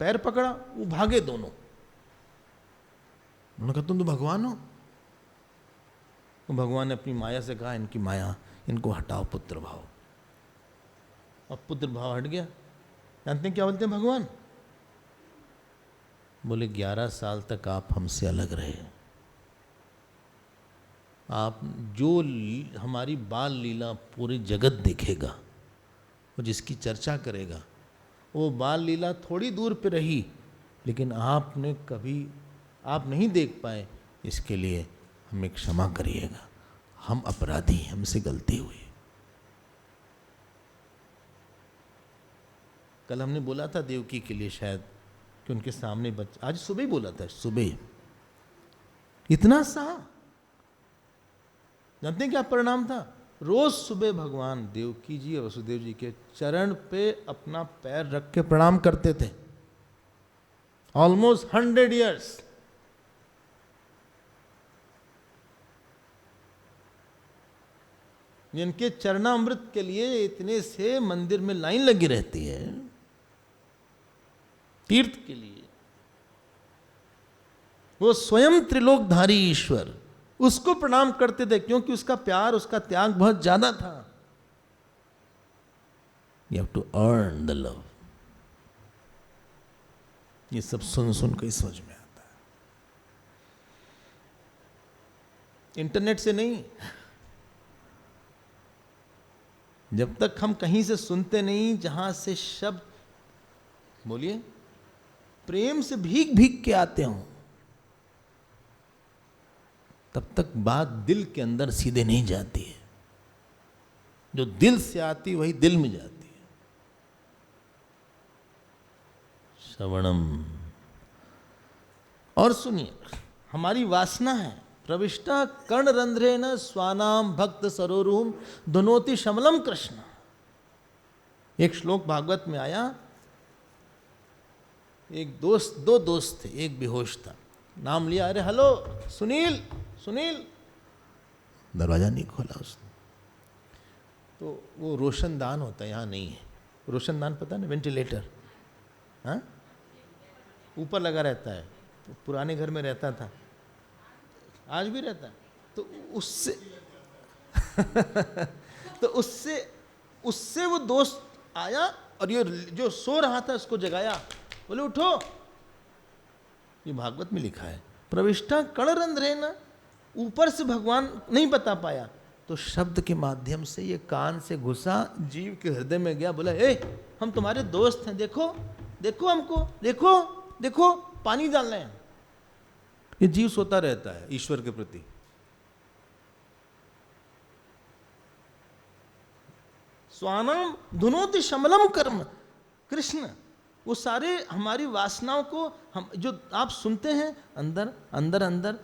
पैर पकड़ा, वो भागे दोनों। उन्होंने कहा तुम तो भगवान हो। तो भगवान ने अपनी माया से कहा, इनकी माया, इनको हटाओ पुत्र भाव। और पुत्र भाव हट गया। जानते हैं क्या बोलते हैं भगवान? बोले 11 साल तक आप हमसे अलग रहे। आप जो हमारी बाल लीला पूरी जगत देखेगा, वो जिसकी चर्चा करेगा, वो बाल लीला थोड़ी दूर पे रही, लेकिन आपने कभी आप नहीं देख पाए। इसके लिए हमें क्षमा करिएगा, हम अपराधी, हमसे गलती हुई। कल हमने बोला था देवकी के लिए शायद कि उनके सामने बच्चा, आज सुबह ही बोला था, सुबह इतना सा। जानते हैं क्या परिणाम था? रोज सुबह भगवान देवकी जी और वसुदेव जी के चरण पे अपना पैर रख के प्रणाम करते थे। Almost 100 years। जिनके चरणामृत के लिए इतने से मंदिर में लाइन लगी रहती है, तीर्थ के लिए। वो स्वयं त्रिलोकधारी ईश्वर, उसको प्रणाम करते थे, क्योंकि उसका प्यार, उसका त्याग बहुत ज्यादा था। You have to earn the love। ये सब सुन सुन के समझ में आता है, इंटरनेट से नहीं। जब तक हम कहीं से सुनते नहीं जहां से शब्द, बोलिए, प्रेम से भीग भीग के आते हों, तब तक बात दिल के अंदर सीधे नहीं जाती है। जो दिल से आती वही दिल में जाती है। श्रवणम। और सुनिए, हमारी वासना है, प्रविष्टा कर्णरंध्रेण स्वानाम भक्त सरोरुम धुनोति शमलम कृष्ण। एक श्लोक भागवत में आया, एक दोस्त, 2 दोस्त थे, एक बेहोश था, नाम लिया, अरे हेलो सुनील सुनील, दरवाजा नहीं खोला उसने। तो वो रोशनदान होता है, यहाँ नहीं है रोशनदान, पता ना, वेंटिलेटर, हाँ ऊपर लगा रहता है, पुराने घर में रहता था, आज भी रहता है। तो उससे तो उससे वो दोस्त आया और ये जो सो रहा था उसको जगाया, बोले उठो। ये भागवत में लिखा है, प्रविष्टा कणरंध्रे न, ऊपर से भगवान नहीं बता पाया तो शब्द के माध्यम से ये कान से घुसा, जीव के हृदय में गया, बोला ए हम तुम्हारे दोस्त हैं, देखो देखो हमको, देखो देखो पानी डालना है। ये जीव सोता रहता है ईश्वर के प्रति। स्वानम धुनोति शमलम कर्म, कृष्ण वो सारे हमारी वासनाओं को, हम जो आप सुनते हैं, अंदर अंदर अंदर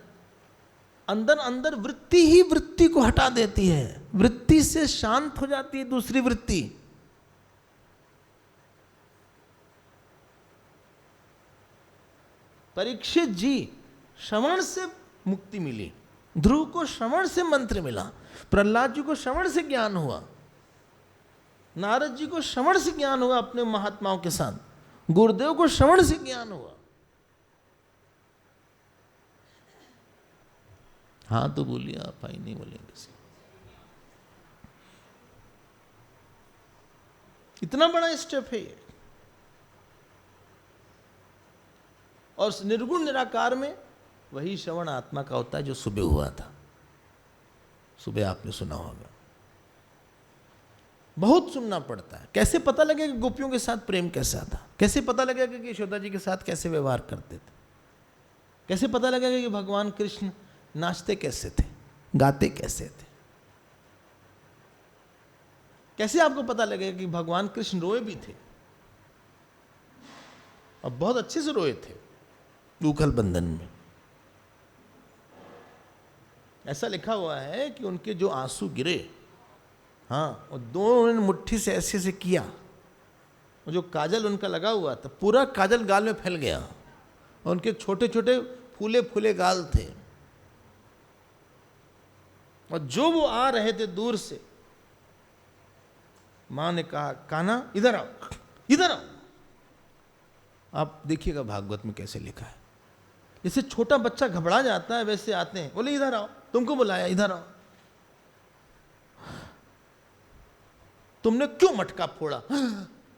अंदर अंदर वृत्ति ही वृत्ति को हटा देती है, वृत्ति से शांत हो जाती है दूसरी वृत्ति। परीक्षित जी श्रवण से मुक्ति मिली, ध्रुव को श्रवण से मंत्र मिला, प्रहलाद जी को श्रवण से ज्ञान हुआ, नारद जी को श्रवण से ज्ञान हुआ अपने महात्माओं के साथ, गुरुदेव को श्रवण से ज्ञान हुआ। हाँ तो बोलिए आप, भाई नहीं बोलेंगे किसी। इतना बड़ा स्टेप है ये। और निर्गुण निराकार में वही श्रवण आत्मा का होता है जो सुबह हुआ था। सुबह आपने सुना होगा, बहुत सुनना पड़ता है। कैसे पता लगेगा कि गोपियों के साथ प्रेम कैसा था, कैसे पता लगेगा कि यशोदा जी के साथ कैसे व्यवहार करते थे, कैसे पता लगेगा कि भगवान कृष्ण नाचते कैसे थे, गाते कैसे थे, कैसे आपको पता लगेगा कि भगवान कृष्ण रोए भी थे और बहुत अच्छे से रोए थे दूखल बंधन में। ऐसा लिखा हुआ है कि उनके जो आंसू गिरे, हाँ, और दोनों ने मुट्ठी से ऐसे से किया, और जो काजल उनका लगा हुआ था पूरा काजल गाल में फैल गया, और उनके छोटे छोटे फूले फूले गाल थे, और जो वो आ रहे थे दूर से, मां ने कहा कान्हा इधर आओ, इधर आओ। आप देखिएगा भागवत में कैसे लिखा है, जैसे छोटा बच्चा घबरा जाता है वैसे आते हैं, बोले इधर आओ, तुमको बुलाया, इधर आओ। तुमने क्यों मटका फोड़ा?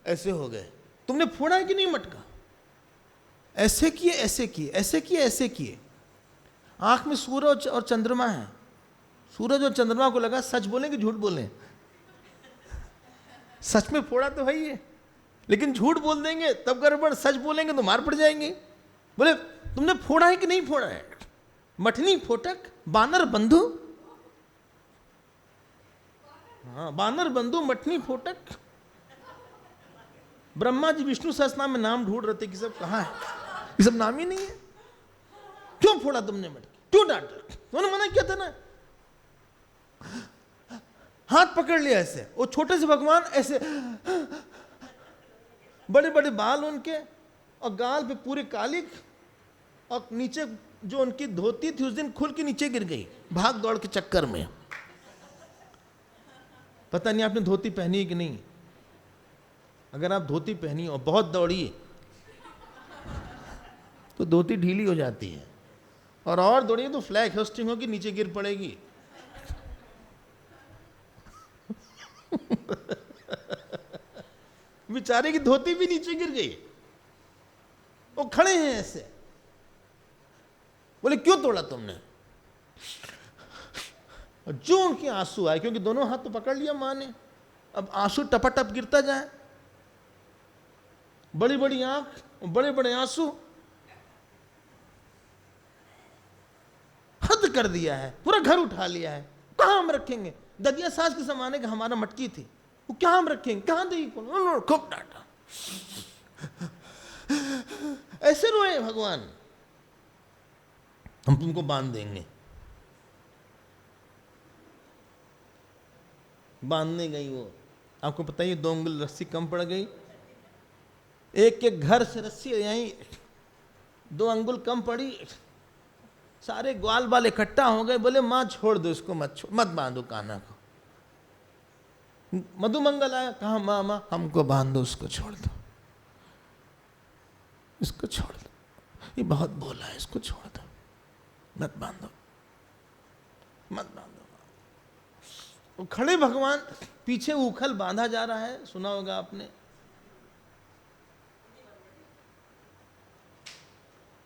ऐसे हो गए। तुमने फोड़ा है कि नहीं मटका? ऐसे किए, ऐसे किए, ऐसे किए, ऐसे किए। आंख में सूरज और चंद्रमा है, सूरज और चंद्रमा को लगा सच बोलें कि झूठ बोलें। सच में फोड़ा तो है ही है, लेकिन झूठ बोल देंगे तब गड़बड़, सच बोलेंगे तो मार पड़ जाएंगे। बोले तुमने फोड़ा है कि नहीं फोड़ा है? मठनी फोटक बानर बंधु, हाँ बानर बंधु मठनी फोटक। ब्रह्मा जी विष्णु सहस्त्रनाम में नाम ढूंढ रहे थे कि सब कहाँ है, ये सब नाम ही नहीं है। क्यों फोड़ा तुमने मटकी, क्यों डांटा? तुमने मना किया था ना। हाथ पकड़ लिया ऐसे, वो छोटे से भगवान ऐसे, बड़े बड़े बाल उनके, और गाल पे पूरे कालिक, और नीचे जो उनकी धोती थी उस दिन खुल के नीचे गिर गई भाग दौड़ के चक्कर में। पता नहीं आपने धोती पहनी है कि नहीं। अगर आप धोती पहनी और बहुत दौड़ी तो धोती ढीली हो जाती है, और दौड़िए तो फ्लैग होस्टिंग होगी, नीचे गिर पड़ेगी। बेचारे की धोती भी नीचे गिर गई। वो खड़े हैं ऐसे, बोले क्यों तोड़ा तुमने? और जो उनके आंसू आए, क्योंकि दोनों हाथ तो पकड़ लिया मां ने, अब आंसू टपाटप गिरता जाए, बड़ी बड़ी आंख, बड़े बड़े आंसू, हद कर दिया है, पूरा घर उठा लिया है। कहां हम रखेंगे? ददिया सास के जमाने का हमारा मटकी थी, वो क्या हम रखेंगे, कहां देगी? खूब डांटा, ऐसे रोए भगवान, हम तुमको बांध देंगे। बांधने गई वो, आपको पता ही 2 अंगुल रस्सी कम पड़ गई। एक एक घर से रस्सी यहीं 2 अंगुल कम पड़ी, सारे ग्वाल बाल इकट्ठा हो गए, बोले माँ छोड़ दो इसको, मत बांधो कान्हा को। मधुमंगल आया, कहा माँ माँ हमको बांध दो, उसको छोड़ दो, इसको छोड़ दो, ये बहुत बोला है, इसको छोड़ दो, मत बांधो, मत बांधो। खड़े भगवान, पीछे उखल बांधा जा रहा है, सुना होगा आपने।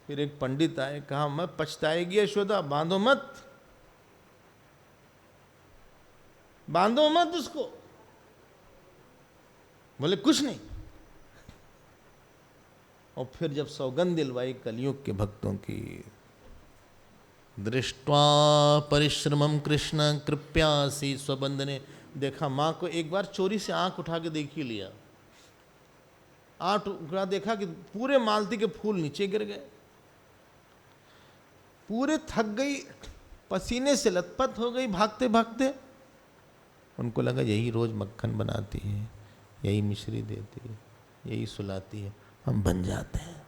फिर एक पंडित आए, कहा मैं पछताएगी यशोदा, बांधो मत, बांधो मत उसको। बोले कुछ नहीं। और फिर जब सौगंध दिलवाई कलयुग के भक्तों की, दृष्ट्वा परिश्रमम कृष्ण कृप्यासी स्वबंधने, देखा माँ को एक बार चोरी से आंख उठा के देख ही लिया, आंख उठा देखा कि पूरे मालती के फूल नीचे गिर गए, पूरे थक गई, पसीने से लथपथ हो गई भागते भागते। उनको लगा यही रोज मक्खन बनाती है, यही मिश्री देती है, यही सुलाती है, हम बन जाते हैं।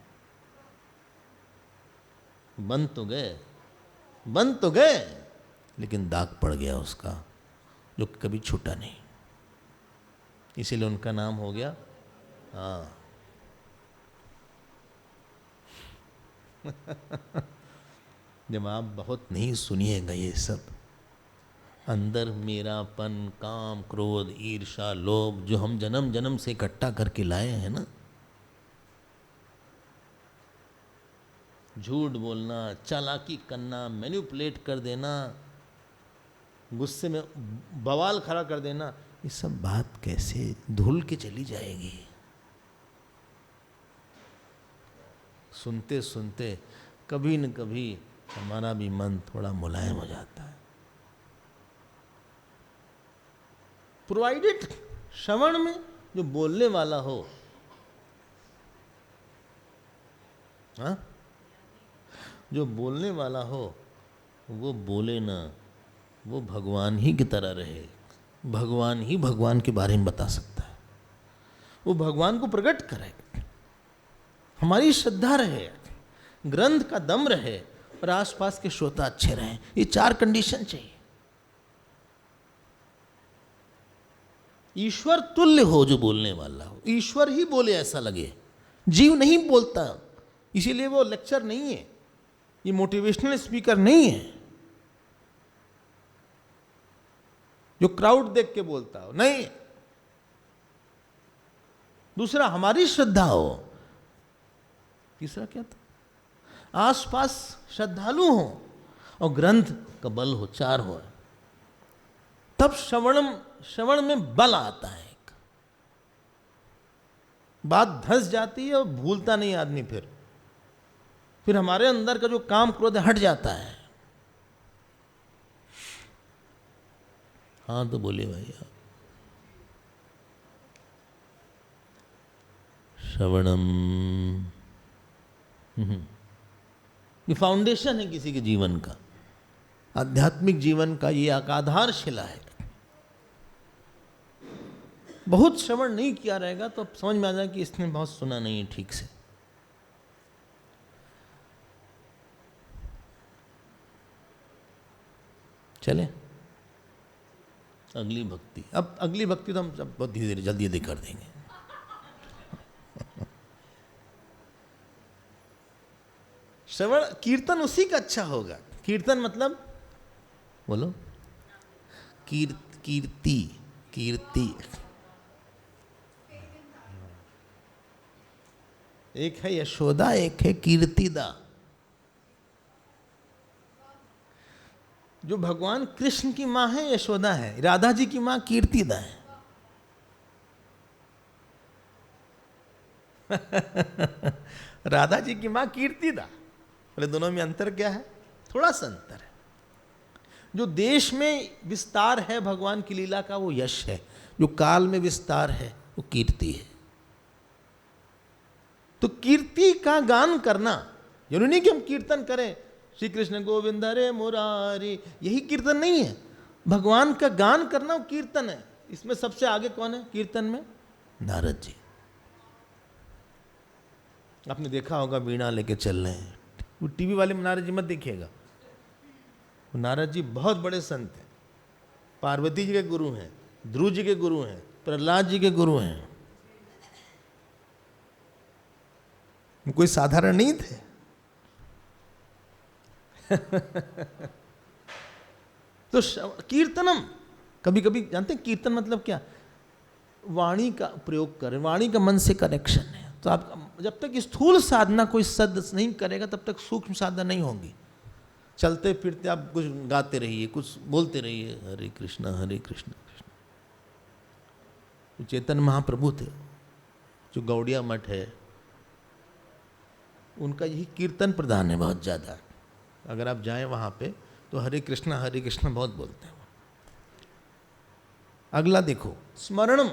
बन तो गए, बन तो गए, लेकिन दाग पड़ गया उसका, जो कभी छूटा नहीं। इसीलिए उनका नाम हो गया, हाँ जब आप बहुत नहीं सुनिएगा ये सब, अंदर मेरापन, काम, क्रोध, ईर्षा, लोभ, जो हम जन्म जन्म से इकट्ठा करके लाए हैं ना, झूठ बोलना, चालाकी करना, मैनिपुलेट कर देना, गुस्से में बवाल खड़ा कर देना, ये सब बात कैसे धुल के चली जाएगी। सुनते सुनते कभी न कभी हमारा भी मन थोड़ा मुलायम हो जाता है। प्रोवाइडेड श्रवण में जो बोलने वाला हो, हाँ, जो बोलने वाला हो वो बोले ना, वो भगवान ही की तरह रहे, भगवान ही भगवान के बारे में बता सकता है, वो भगवान को प्रकट करे, हमारी श्रद्धा रहे, ग्रंथ का दम रहे और आसपास के श्रोता अच्छे रहें। ये 4 कंडीशन चाहिए। ईश्वर तुल्य हो जो बोलने वाला हो, ईश्वर ही बोले ऐसा लगे, जीव नहीं बोलता, इसीलिए वो लेक्चर नहीं है, ये मोटिवेशनल स्पीकर नहीं है जो क्राउड देख के बोलता हो, नहीं। दूसरा हमारी श्रद्धा हो, तीसरा क्या था, आसपास श्रद्धालु हो और ग्रंथ का बल हो, 4 हो, तब श्रवण में बल आता है। एक बात धंस जाती है और भूलता नहीं आदमी, फिर हमारे अंदर का जो काम क्रोध हट जाता है। हाँ तो बोलिए भाई आप। श्रवणम, ये फाउंडेशन है किसी के जीवन का, आध्यात्मिक जीवन का ये आधारशिला है। बहुत श्रवण नहीं किया रहेगा तो समझ में आ जाए कि इसने बहुत सुना नहीं है ठीक से। चले अगली भक्ति। अब अगली भक्ति तो हम सब बहुत धीरे धीरे जल्दी जल्दी कर देंगे। श्रवण कीर्तन उसी का अच्छा होगा। कीर्तन मतलब बोलो, कीर्ति, कीर्ति। एक है यशोदा, एक है कीर्तिदा। जो भगवान कृष्ण की मां है यशोदा है, राधा जी की मां कीर्तिदा है। राधा जी की मां कीर्तिदा। बोले दोनों में अंतर क्या है? थोड़ा सा अंतर है। जो देश में विस्तार है भगवान की लीला का वो यश है, जो काल में विस्तार है वो कीर्ति है। तो कीर्ति का गान करना, जरूरी नहीं कि हम कीर्तन करें श्री कृष्ण गोविंद हरे मुरारी, यही कीर्तन नहीं है। भगवान का गान करना वो कीर्तन है। इसमें सबसे आगे कौन है कीर्तन में? नारद जी। आपने देखा होगा वीणा लेके चल रहे हैं, वो टीवी वाले में नारद जी मत देखिएगा, नारद जी बहुत बड़े संत हैं, पार्वती जी के गुरु हैं, ध्रुव जी के गुरु हैं, प्रहलाद जी के गुरु हैं, कोई साधारण नहीं थे। तो कीर्तनम, कभी कभी जानते हैं कीर्तन मतलब क्या, वाणी का प्रयोग करें, वाणी का मन से कनेक्शन है। तो आप जब तक स्थूल साधना कोई सद नहीं करेगा तब तक सूक्ष्म साधना नहीं होगी। चलते फिरते आप कुछ गाते रहिए, कुछ बोलते रहिए, हरे कृष्णा कृष्ण। चैतन्य महाप्रभु थे, जो गौड़िया मठ है, उनका यही कीर्तन प्रधान है बहुत ज़्यादा। अगर आप जाएं वहाँ पे तो हरे कृष्णा बहुत बोलते हैं। अगला देखो, स्मरणम,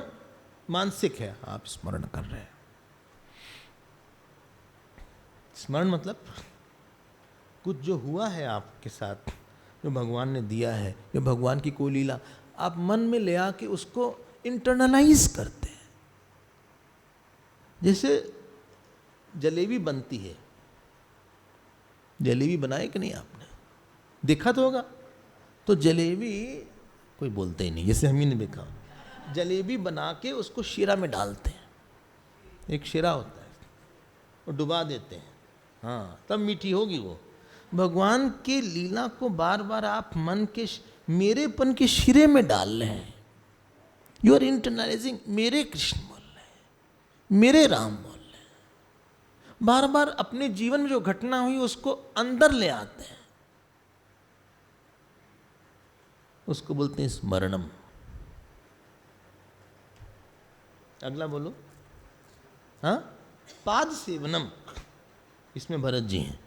मानसिक है, आप स्मरण कर रहे हैं। स्मरण मतलब कुछ जो हुआ है आपके साथ, जो भगवान ने दिया है, जो भगवान की कोई लीला, आप मन में ले आके उसको इंटरनलाइज करते हैं। जैसे जलेबी बनती है, जलेबी बनाई कि नहीं आपने, देखा तो होगा। तो जलेबी कोई बोलते ही नहीं, जैसे हम ही ने देखा। जलेबी बना के उसको शीरा में डालते हैं, एक शीरा होता है, और डुबा देते हैं, हाँ तब मीठी होगी वो। भगवान की लीला को बार बार आप मन के मेरेपन के शीरे में डाल रहे हैं। यू आर इंटरनलाइजिंग, मेरे कृष्ण बोल रहे हैं, मेरे राम बोल रहे हैं। बार बार अपने जीवन में जो घटना हुई उसको अंदर ले आते हैं, उसको बोलते हैं स्मरणम। अगला बोलो, हाँ, पाद सेवनम। इसमें भरत जी हैं,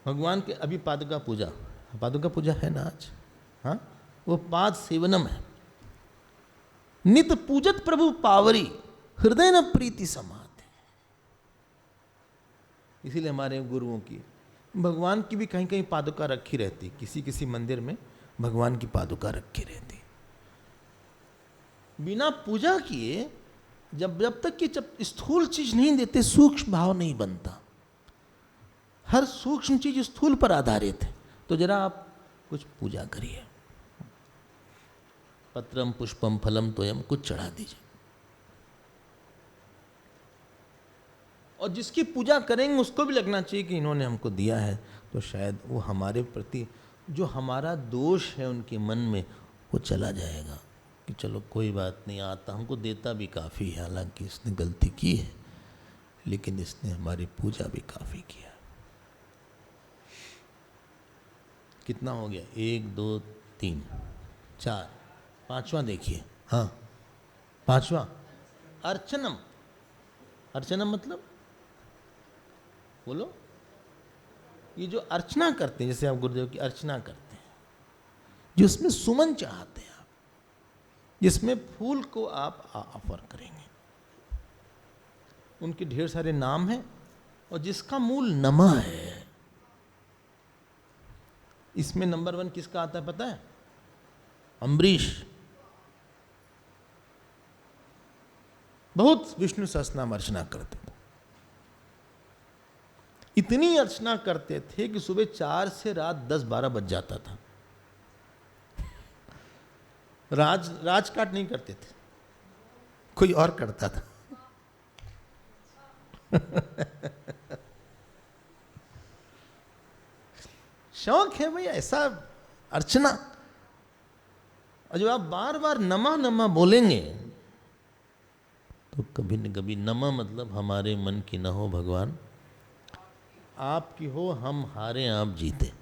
भगवान के अभी पादुका पूजा है ना आज, हाँ, वो पाद सेवनम है। नित पूजत प्रभु पावरी, हृदय न प्रीति समाते। इसीलिए हमारे गुरुओं की, भगवान की भी कहीं कहीं पादुका रखी रहती, किसी किसी मंदिर में भगवान की पादुका रखी रहती। बिना पूजा किए जब तक कि जब स्थूल चीज नहीं देते, सूक्ष्म भाव नहीं बनता। हर सूक्ष्म चीज स्थूल पर आधारित है। तो जरा आप कुछ पूजा करिए, पत्रम पुष्पम फलम तोयम, कुछ चढ़ा दीजिए। और जिसकी पूजा करेंगे उसको भी लगना चाहिए कि इन्होंने हमको दिया है, तो शायद वो हमारे प्रति जो हमारा दोष है उनके मन में वो चला जाएगा, कि चलो कोई बात नहीं, आता हमको देता भी काफ़ी है, हालांकि इसने गलती की है लेकिन इसने हमारी पूजा भी काफ़ी किया। कितना हो गया, 1 2 3 4, 5वां देखिए, हाँ 5वां, अर्चनम। अर्चनम मतलब बोलो, ये जो अर्चना करते हैं, जैसे आप गुरुदेव की अर्चना करते हैं, जिसमें सुमन चाहते हैं आप, जिसमें फूल को आप ऑफर करेंगे, उनके ढेर सारे नाम हैं, और जिसका मूल नमः है। इसमें नंबर 1 किसका आता है पता है? अम्बरीश। बहुत विष्णु सहस्रनाम अर्चना करते थे, इतनी अर्चना करते थे कि सुबह 4 से रात 10-12 बज जाता था। राजकाट नहीं करते थे, कोई और करता था। शौक है भाई ऐसा अर्चना। और जब आप बार बार नमः नमः बोलेंगे तो कभी न कभी, नमः मतलब हमारे मन की न हो भगवान, आपकी हो, हम हारे आप जीते,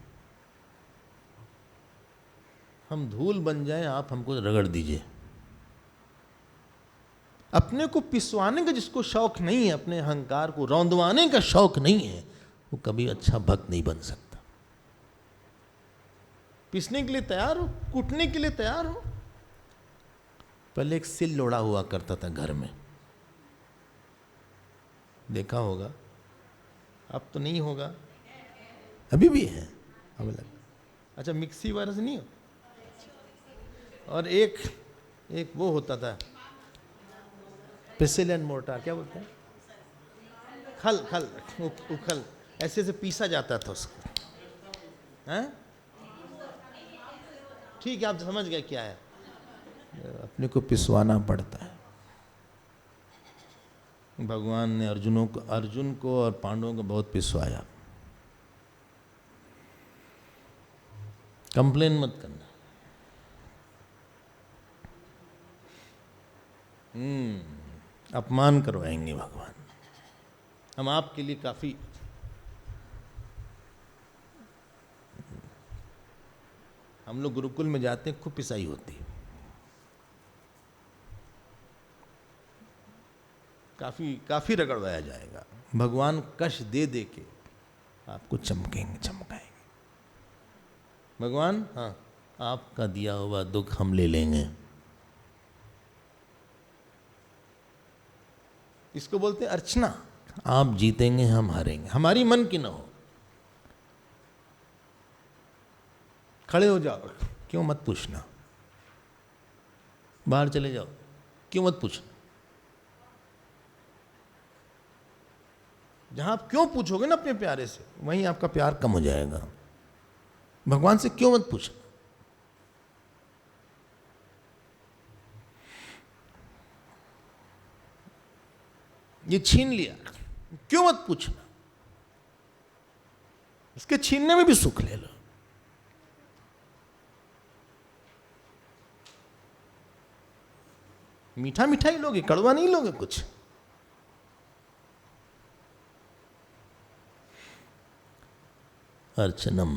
हम धूल बन जाएं, आप हमको रगड़ दीजिए। अपने को पिसवाने का जिसको शौक नहीं है, अपने अहंकार को रौंदवाने का शौक नहीं है, वो कभी अच्छा भक्त नहीं बन सकता। पिसने के लिए तैयार हो, कूटने के लिए तैयार हो। पहले एक सिल लोड़ा हुआ करता था घर में, देखा होगा, अब तो नहीं होगा, अभी भी है, अब लग। अच्छा, मिक्सी वाला से नहीं हो। और एक वो होता था, पेसिल एंड मोर्टार, क्या बोलते हैं, खल, उखल, ऐसे से पीसा जाता था उसको। हैं? ठीक है, आप समझ गए क्या है। अपने को पिसवाना पड़ता है। भगवान ने अर्जुन को और पांडवों को बहुत पिसवाया। कंप्लेन मत करना। अपमान करवाएंगे भगवान। हम आपके लिए काफी हम लोग गुरुकुल में जाते हैं, खूब पिसाई होती है, काफी रगड़वाया जाएगा। भगवान कष्ट दे दे के आपको चमकाएंगे। भगवान, हाँ, आपका दिया हुआ दुख हम ले लेंगे। इसको बोलते हैं अर्चना। आप जीतेंगे, हम हारेंगे, हमारी मन की ना हो। खड़े हो जाओ, क्यों मत पूछना। बाहर चले जाओ, क्यों मत पूछना। जहां आप क्यों पूछोगे ना अपने प्यारे से, वहीं आपका प्यार कम हो जाएगा। भगवान से क्यों मत पूछना। ये छीन लिया, क्यों मत पूछना। इसके छीनने में भी सुख ले लो। मीठा मीठा ही लोगे, कड़वा नहीं लोगे कुछ। अर्चनम,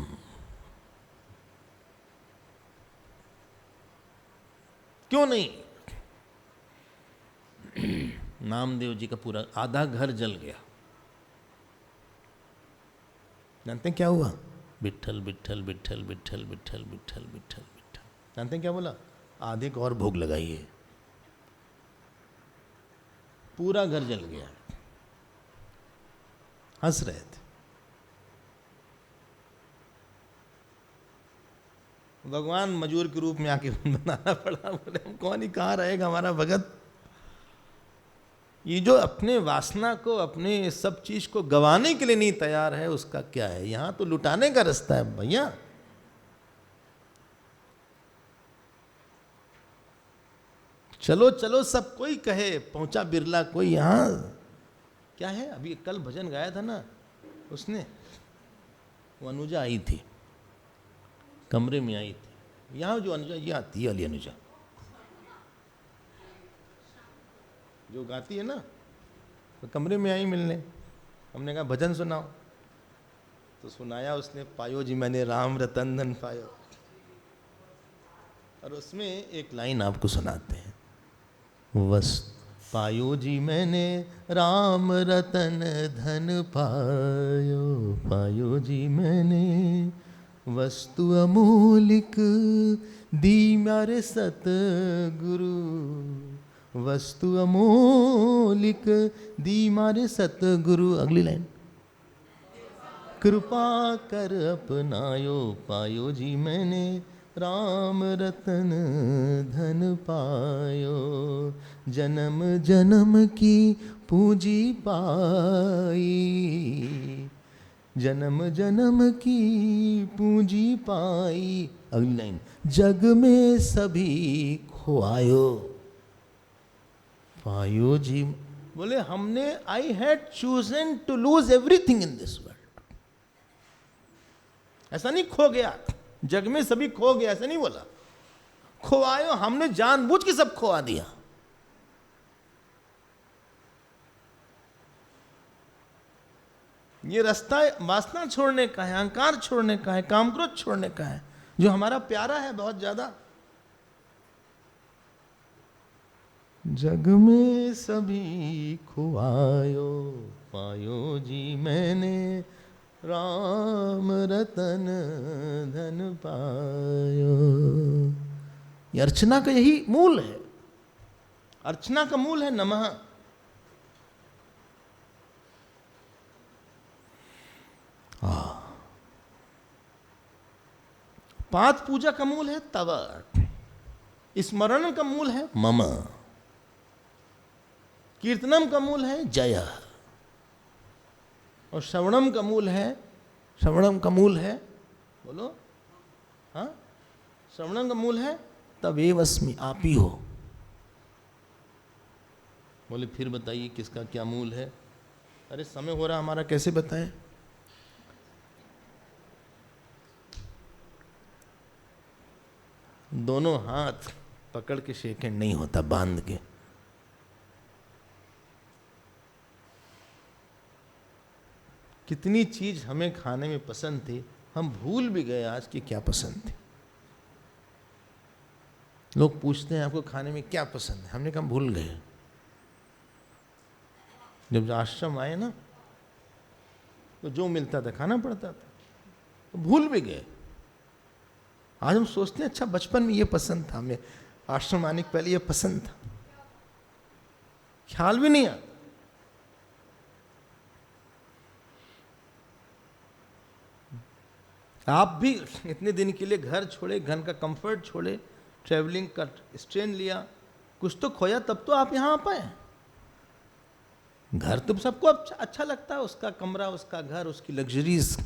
क्यों नहीं। नामदेव जी का पूरा आधा घर जल गया। जानते हैं क्या हुआ? विट्ठल विट्ठल विट्ठल विट्ठल विट्ठल विट्ठल विट्ठल विट्ठल। जानते हैं क्या बोला? आधे को और भोग लगाइए। पूरा घर जल गया। हंस रहे थे। भगवान मजूर के रूप में आके बनाना पड़ा। बोले हम कौन ही कहाँ रहेगा हमारा भगत। ये जो अपने वासना को, अपने सब चीज को गंवाने के लिए नहीं तैयार है, उसका क्या है। यहां तो लुटाने का रास्ता है भैया। चलो चलो सब कोई कहे, पहुंचा बिरला कोई। यहां क्या है। अभी कल भजन गाया था ना उसने, वो अनुजा आई थी, कमरे में आई थी। यहां जो अनुजा ये आती है, अली अनुजा जो गाती है ना, तो कमरे में आई मिलने। हमने कहा भजन सुनाओ, तो सुनाया उसने। पायो जी मैंने राम रतन धन पायो। और उसमें एक लाइन आपको सुनाते हैं। पायो जी मैंने राम रतन धन पायो, पायो जी मैंने वस्तु अमूलिक दी मारे सतगुरु, वस्तु अमूलिक दी मारे सतगुरु। अगली लाइन, कृपा कर अपनायो, पायो जी मैंने राम रतन धन पायो, जन्म जन्म की पूंजी पाई, जन्म जन्म की पूंजी पाई। अगली लाइन, जग में सभी खोआयो, पायो जी। बोले हमने, I had chosen to lose everything in this world. ऐसा नहीं खो गया, जग में सभी खो गया, ऐसा नहीं बोला। खोआयो, हमने जानबूझ के सब खोआ दिया। ये रास्ता वासना छोड़ने का है, अहंकार छोड़ने का है, काम क्रोध छोड़ने का है, जो हमारा प्यारा है बहुत ज्यादा। जग में सभी खुआयो, पायो जी मैंने राम रतन धन पायो। ये अर्चना का यही मूल है। अर्चना का मूल है नमः। पाद पूजा का मूल है तव, स्मरण का मूल है मम, कीर्तनम का मूल है जय, और श्रवणम का मूल है बोलो। हाँ, श्रवणम का मूल है तवेव अस्मि, आप ही हो। बोले फिर बताइए किसका क्या मूल है? अरे समय हो रहा हमारा, कैसे बताएं? दोनों हाथ पकड़ के शेक हैंड नहीं होता, बांध के। कितनी चीज हमें खाने में पसंद थी, हम भूल भी गए आज की क्या पसंद थी। लोग पूछते हैं आपको खाने में क्या पसंद है, हमने कहा भूल गए। जब आश्रम आए ना तो जो मिलता था खाना पड़ता था, तो भूल भी गए। आज हम सोचते हैं अच्छा बचपन में ये पसंद था, हमें आश्रम आने के पहले ये पसंद था, ख्याल भी नहीं आता। आप भी इतने दिन के लिए घर छोड़े, घर का कंफर्ट छोड़े, ट्रैवलिंग का स्ट्रेन लिया, कुछ तो खोया, तब तो आप यहाँ आ पाए। घर तो सबको अच्छा लगता है, उसका कमरा, उसका घर, उसकी लग्जरीज,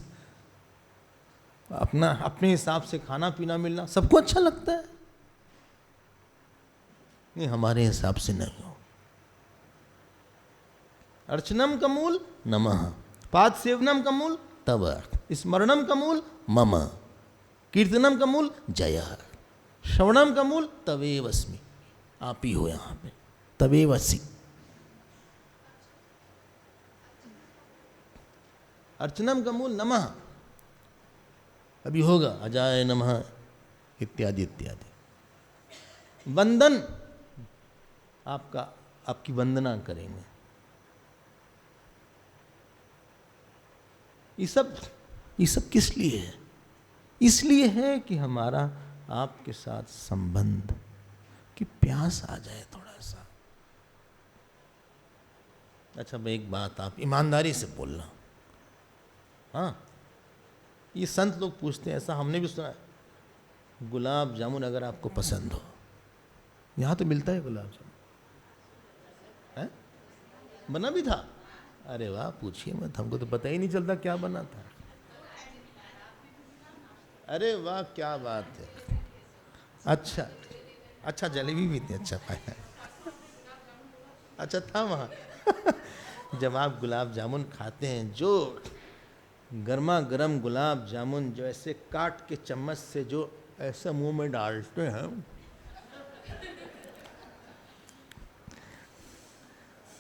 अपना अपने हिसाब से खाना पीना मिलना, सबको अच्छा लगता है। नहीं, हमारे हिसाब से नहीं हो। अर्चनम का मूल नमः, पाद सेवनम का मूल तव, स्मरणम का मूल मम, कीर्तनम का मूल जय, श्रवणम का मूल तवेव अस्मि, आप ही हो यहां पे, तवेव अस्मि। अर्चनम का मूल नमः, अभी होगा अजाय नमः इत्यादि इत्यादि। वंदन, आपका, आपकी वंदना करेंगे। ये सब किस लिए है? इसलिए है कि हमारा आपके साथ संबंध की प्यास आ जाए थोड़ा सा। अच्छा, मैं एक बात आप ईमानदारी से बोलना। हाँ, ये संत लोग पूछते हैं, ऐसा हमने भी सुना है, गुलाब जामुन अगर आपको पसंद हो, यहाँ तो मिलता है गुलाब जामुन, है? बना भी था? अरे वाह, पूछिए मत, हमको तो पता ही नहीं चलता क्या बना था। अरे वाह, क्या बात है। अच्छा अच्छा, जलेबी भी थी, अच्छा पाया। अच्छा था वहाँ। जब आप गुलाब जामुन खाते हैं, जो गर्मा गर्म गुलाब जामुन जो ऐसे काट के चम्मच से जो ऐसा मुंह में डालते हैं,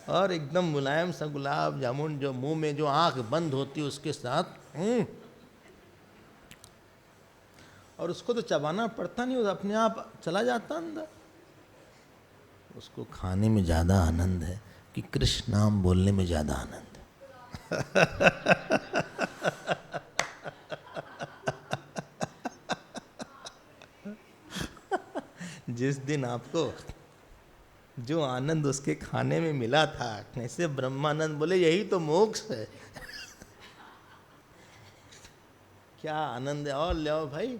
और एकदम मुलायम सा गुलाब जामुन जो मुंह में, जो आंख बंद होती है उसके साथ, और उसको तो चबाना पड़ता नहीं, वो अपने आप चला जाता अंदर। उसको खाने में ज़्यादा आनंद है कि कृष्ण नाम बोलने में ज़्यादा आनंद है। जिस दिन आपको जो आनंद उसके खाने में मिला था, ऐसे ब्रह्मानंद बोले यही तो मोक्ष है। क्या आनंद है, और ले आओ भाई,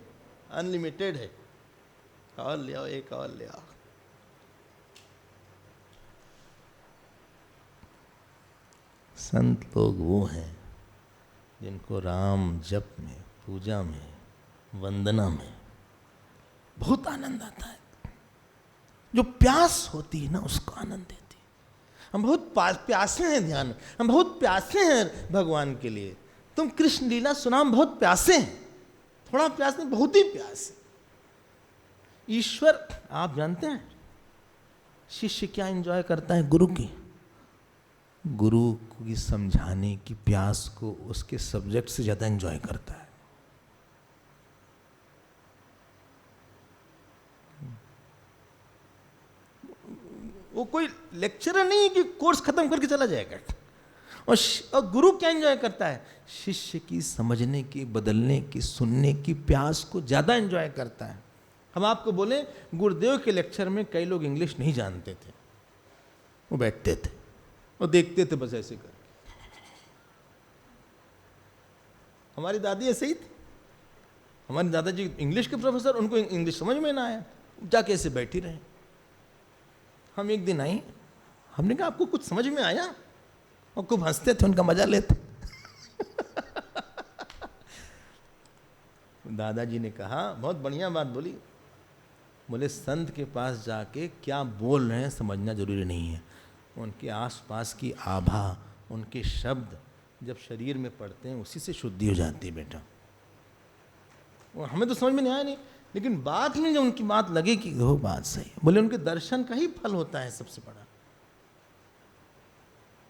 अनलिमिटेड है, और ले आओ, एक और ले आओ। संत लोग वो हैं जिनको राम जप में, पूजा में, वंदना में बहुत आनंद आता है। जो प्यास होती है ना, उसको आनंद देती है। हम बहुत प्यासे हैं ध्यान, हम बहुत प्यासे हैं भगवान के लिए। तुम कृष्ण लीला सुना, हम बहुत प्यासे हैं, थोड़ा प्यास नहीं, बहुत ही प्यास है। ईश्वर, आप जानते हैं शिष्य क्या एंजॉय करता है? गुरु की समझाने की प्यास को उसके सब्जेक्ट से ज्यादा एंजॉय करता है। वो कोई लेक्चरर नहीं है कि कोर्स खत्म करके चला जाएगा। और गुरु क्या एंजॉय करता है? शिष्य की समझने की, बदलने की, सुनने की प्यास को ज्यादा एंजॉय करता है। हम आपको बोले, गुरुदेव के लेक्चर में कई लोग इंग्लिश नहीं जानते थे, वो बैठते थे और देखते थे बस ऐसे कर। हमारी दादी ऐसे ही थी, हमारे दादाजी इंग्लिश के प्रोफेसर, उनको इंग्लिश समझ में ना आया, जाके ऐसे बैठी रहे। हम एक दिन आए, हमने कहा आपको कुछ समझ में आया? और खूब हंसते थे, उनका मजा लेते। दादाजी ने कहा, बहुत बढ़िया बात बोली। बोले संत के पास जाके क्या बोल रहे हैं समझना जरूरी नहीं है, उनके आसपास की आभा, उनके शब्द जब शरीर में पड़ते हैं उसी से शुद्धि हो जाती है बेटा। वो हमें तो समझ में नहीं आया नहीं, लेकिन बाद में जब उनकी बात लगे कि वो बात सही है, बोले उनके दर्शन का ही फल होता है सबसे बड़ा।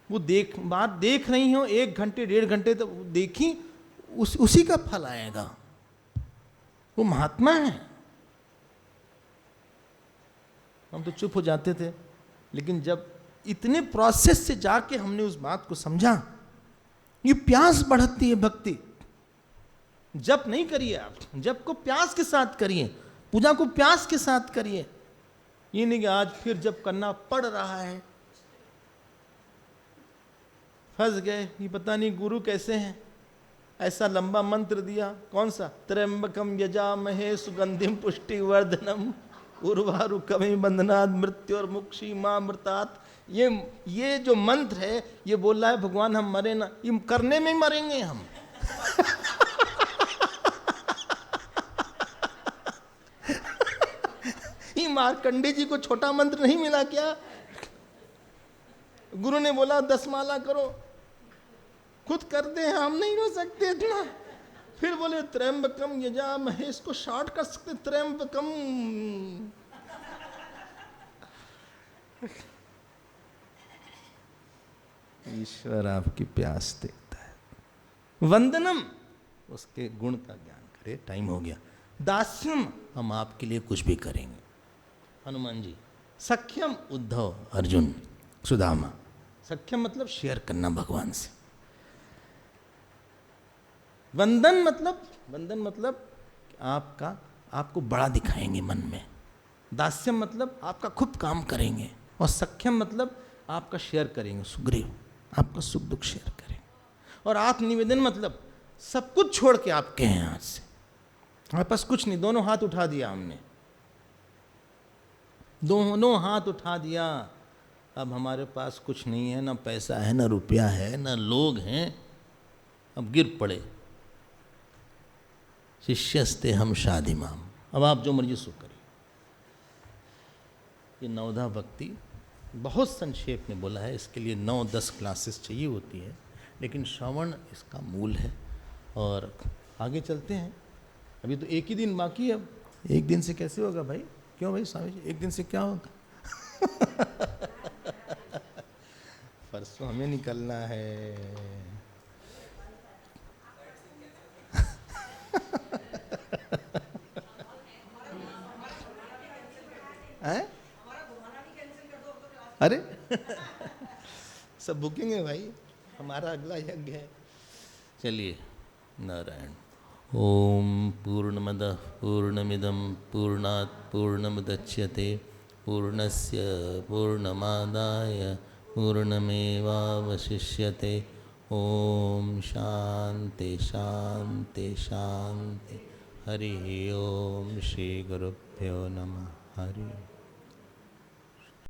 वो बात देख रही हो 1 घंटे 1.5 घंटे तो देखी, उसी का फल आएगा। वो महात्मा है। हम तो चुप हो जाते थे, लेकिन जब इतने प्रोसेस से जाके हमने उस बात को समझा, ये प्यास बढ़ती है भक्ति। जप नहीं करिए आप, जप को प्यास के साथ करिए, पूजा को प्यास के साथ करिए। ये नहीं कि आज फिर जप करना पड़ रहा है, फंस गए, ये पता नहीं गुरु कैसे हैं, ऐसा लंबा मंत्र दिया, कौन सा, त्र्यंबकम यजामहे सुगंधिम पुष्टि वर्धनम उर्वारुकमिव बंधनात् मृत्योर्मुक्षी मामृतात्। ये जो मंत्र है, ये बोल रहा है भगवान हम मरे ना, ये करने में ही मरेंगे हम। ये मार्कंडे जी को छोटा मंत्र नहीं मिला क्या? गुरु ने बोला 10 माला करो, खुद करते हैं, हम नहीं हो सकते इतना। फिर बोले त्र्यंबकम यजामहे, इसको शॉर्ट कर सकते, त्र्यंबकम। ईश्वर आपकी प्यास देखता है। वंदनम, उसके गुण का ज्ञान करे। टाइम हो गया। दास्यम, हम आपके लिए कुछ भी करेंगे, हनुमान जी। सख्यम, उद्धव, अर्जुन, सुदामा। सख्यम मतलब शेयर करना भगवान से। वंदन मतलब आपको बड़ा दिखाएंगे मन में। दास्यम मतलब आपका खूब काम करेंगे, और सख्यम मतलब आपका शेयर करेंगे, सुग्रीव आपका सुख दुख शेयर करेंगे। और आत्मनिवेदन मतलब सब कुछ छोड़ के आपके हैं, हाथ से हमारे पास कुछ नहीं, दोनों हाथ उठा दिया हमने, दोनों हाथ उठा दिया। अब हमारे पास कुछ नहीं है, ना पैसा है, ना रुपया है, ना लोग हैं, अब गिर पड़े। शिष्यस्ते हम शादी माम, अब आप जो मर्जी सो करिए। ये नवधा भक्ति बहुत संक्षेप में बोला है, इसके लिए 9-10 क्लासेस चाहिए होती है, लेकिन श्रवण इसका मूल है। और आगे चलते हैं, अभी तो 1 ही दिन बाकी है। अब 1 दिन से कैसे होगा भाई? क्यों भाई स्वामी जी, 1 दिन से क्या होगा? परसों हमें निकलना है। हैं? अरे सब बुकिंग है भाई, हमारा अगला यज्ञ है। चलिए, नारायण। ओम पूर्णमदः पूर्णमिदं पूर्णात् पूर्णमुदच्यते पूर्णस्य पूर्णमादाय पूर्णमेवावशिष्यते। ओम शांति शांति शांति। हरि ओम। श्री गुरुभ्यो नमः। हरि।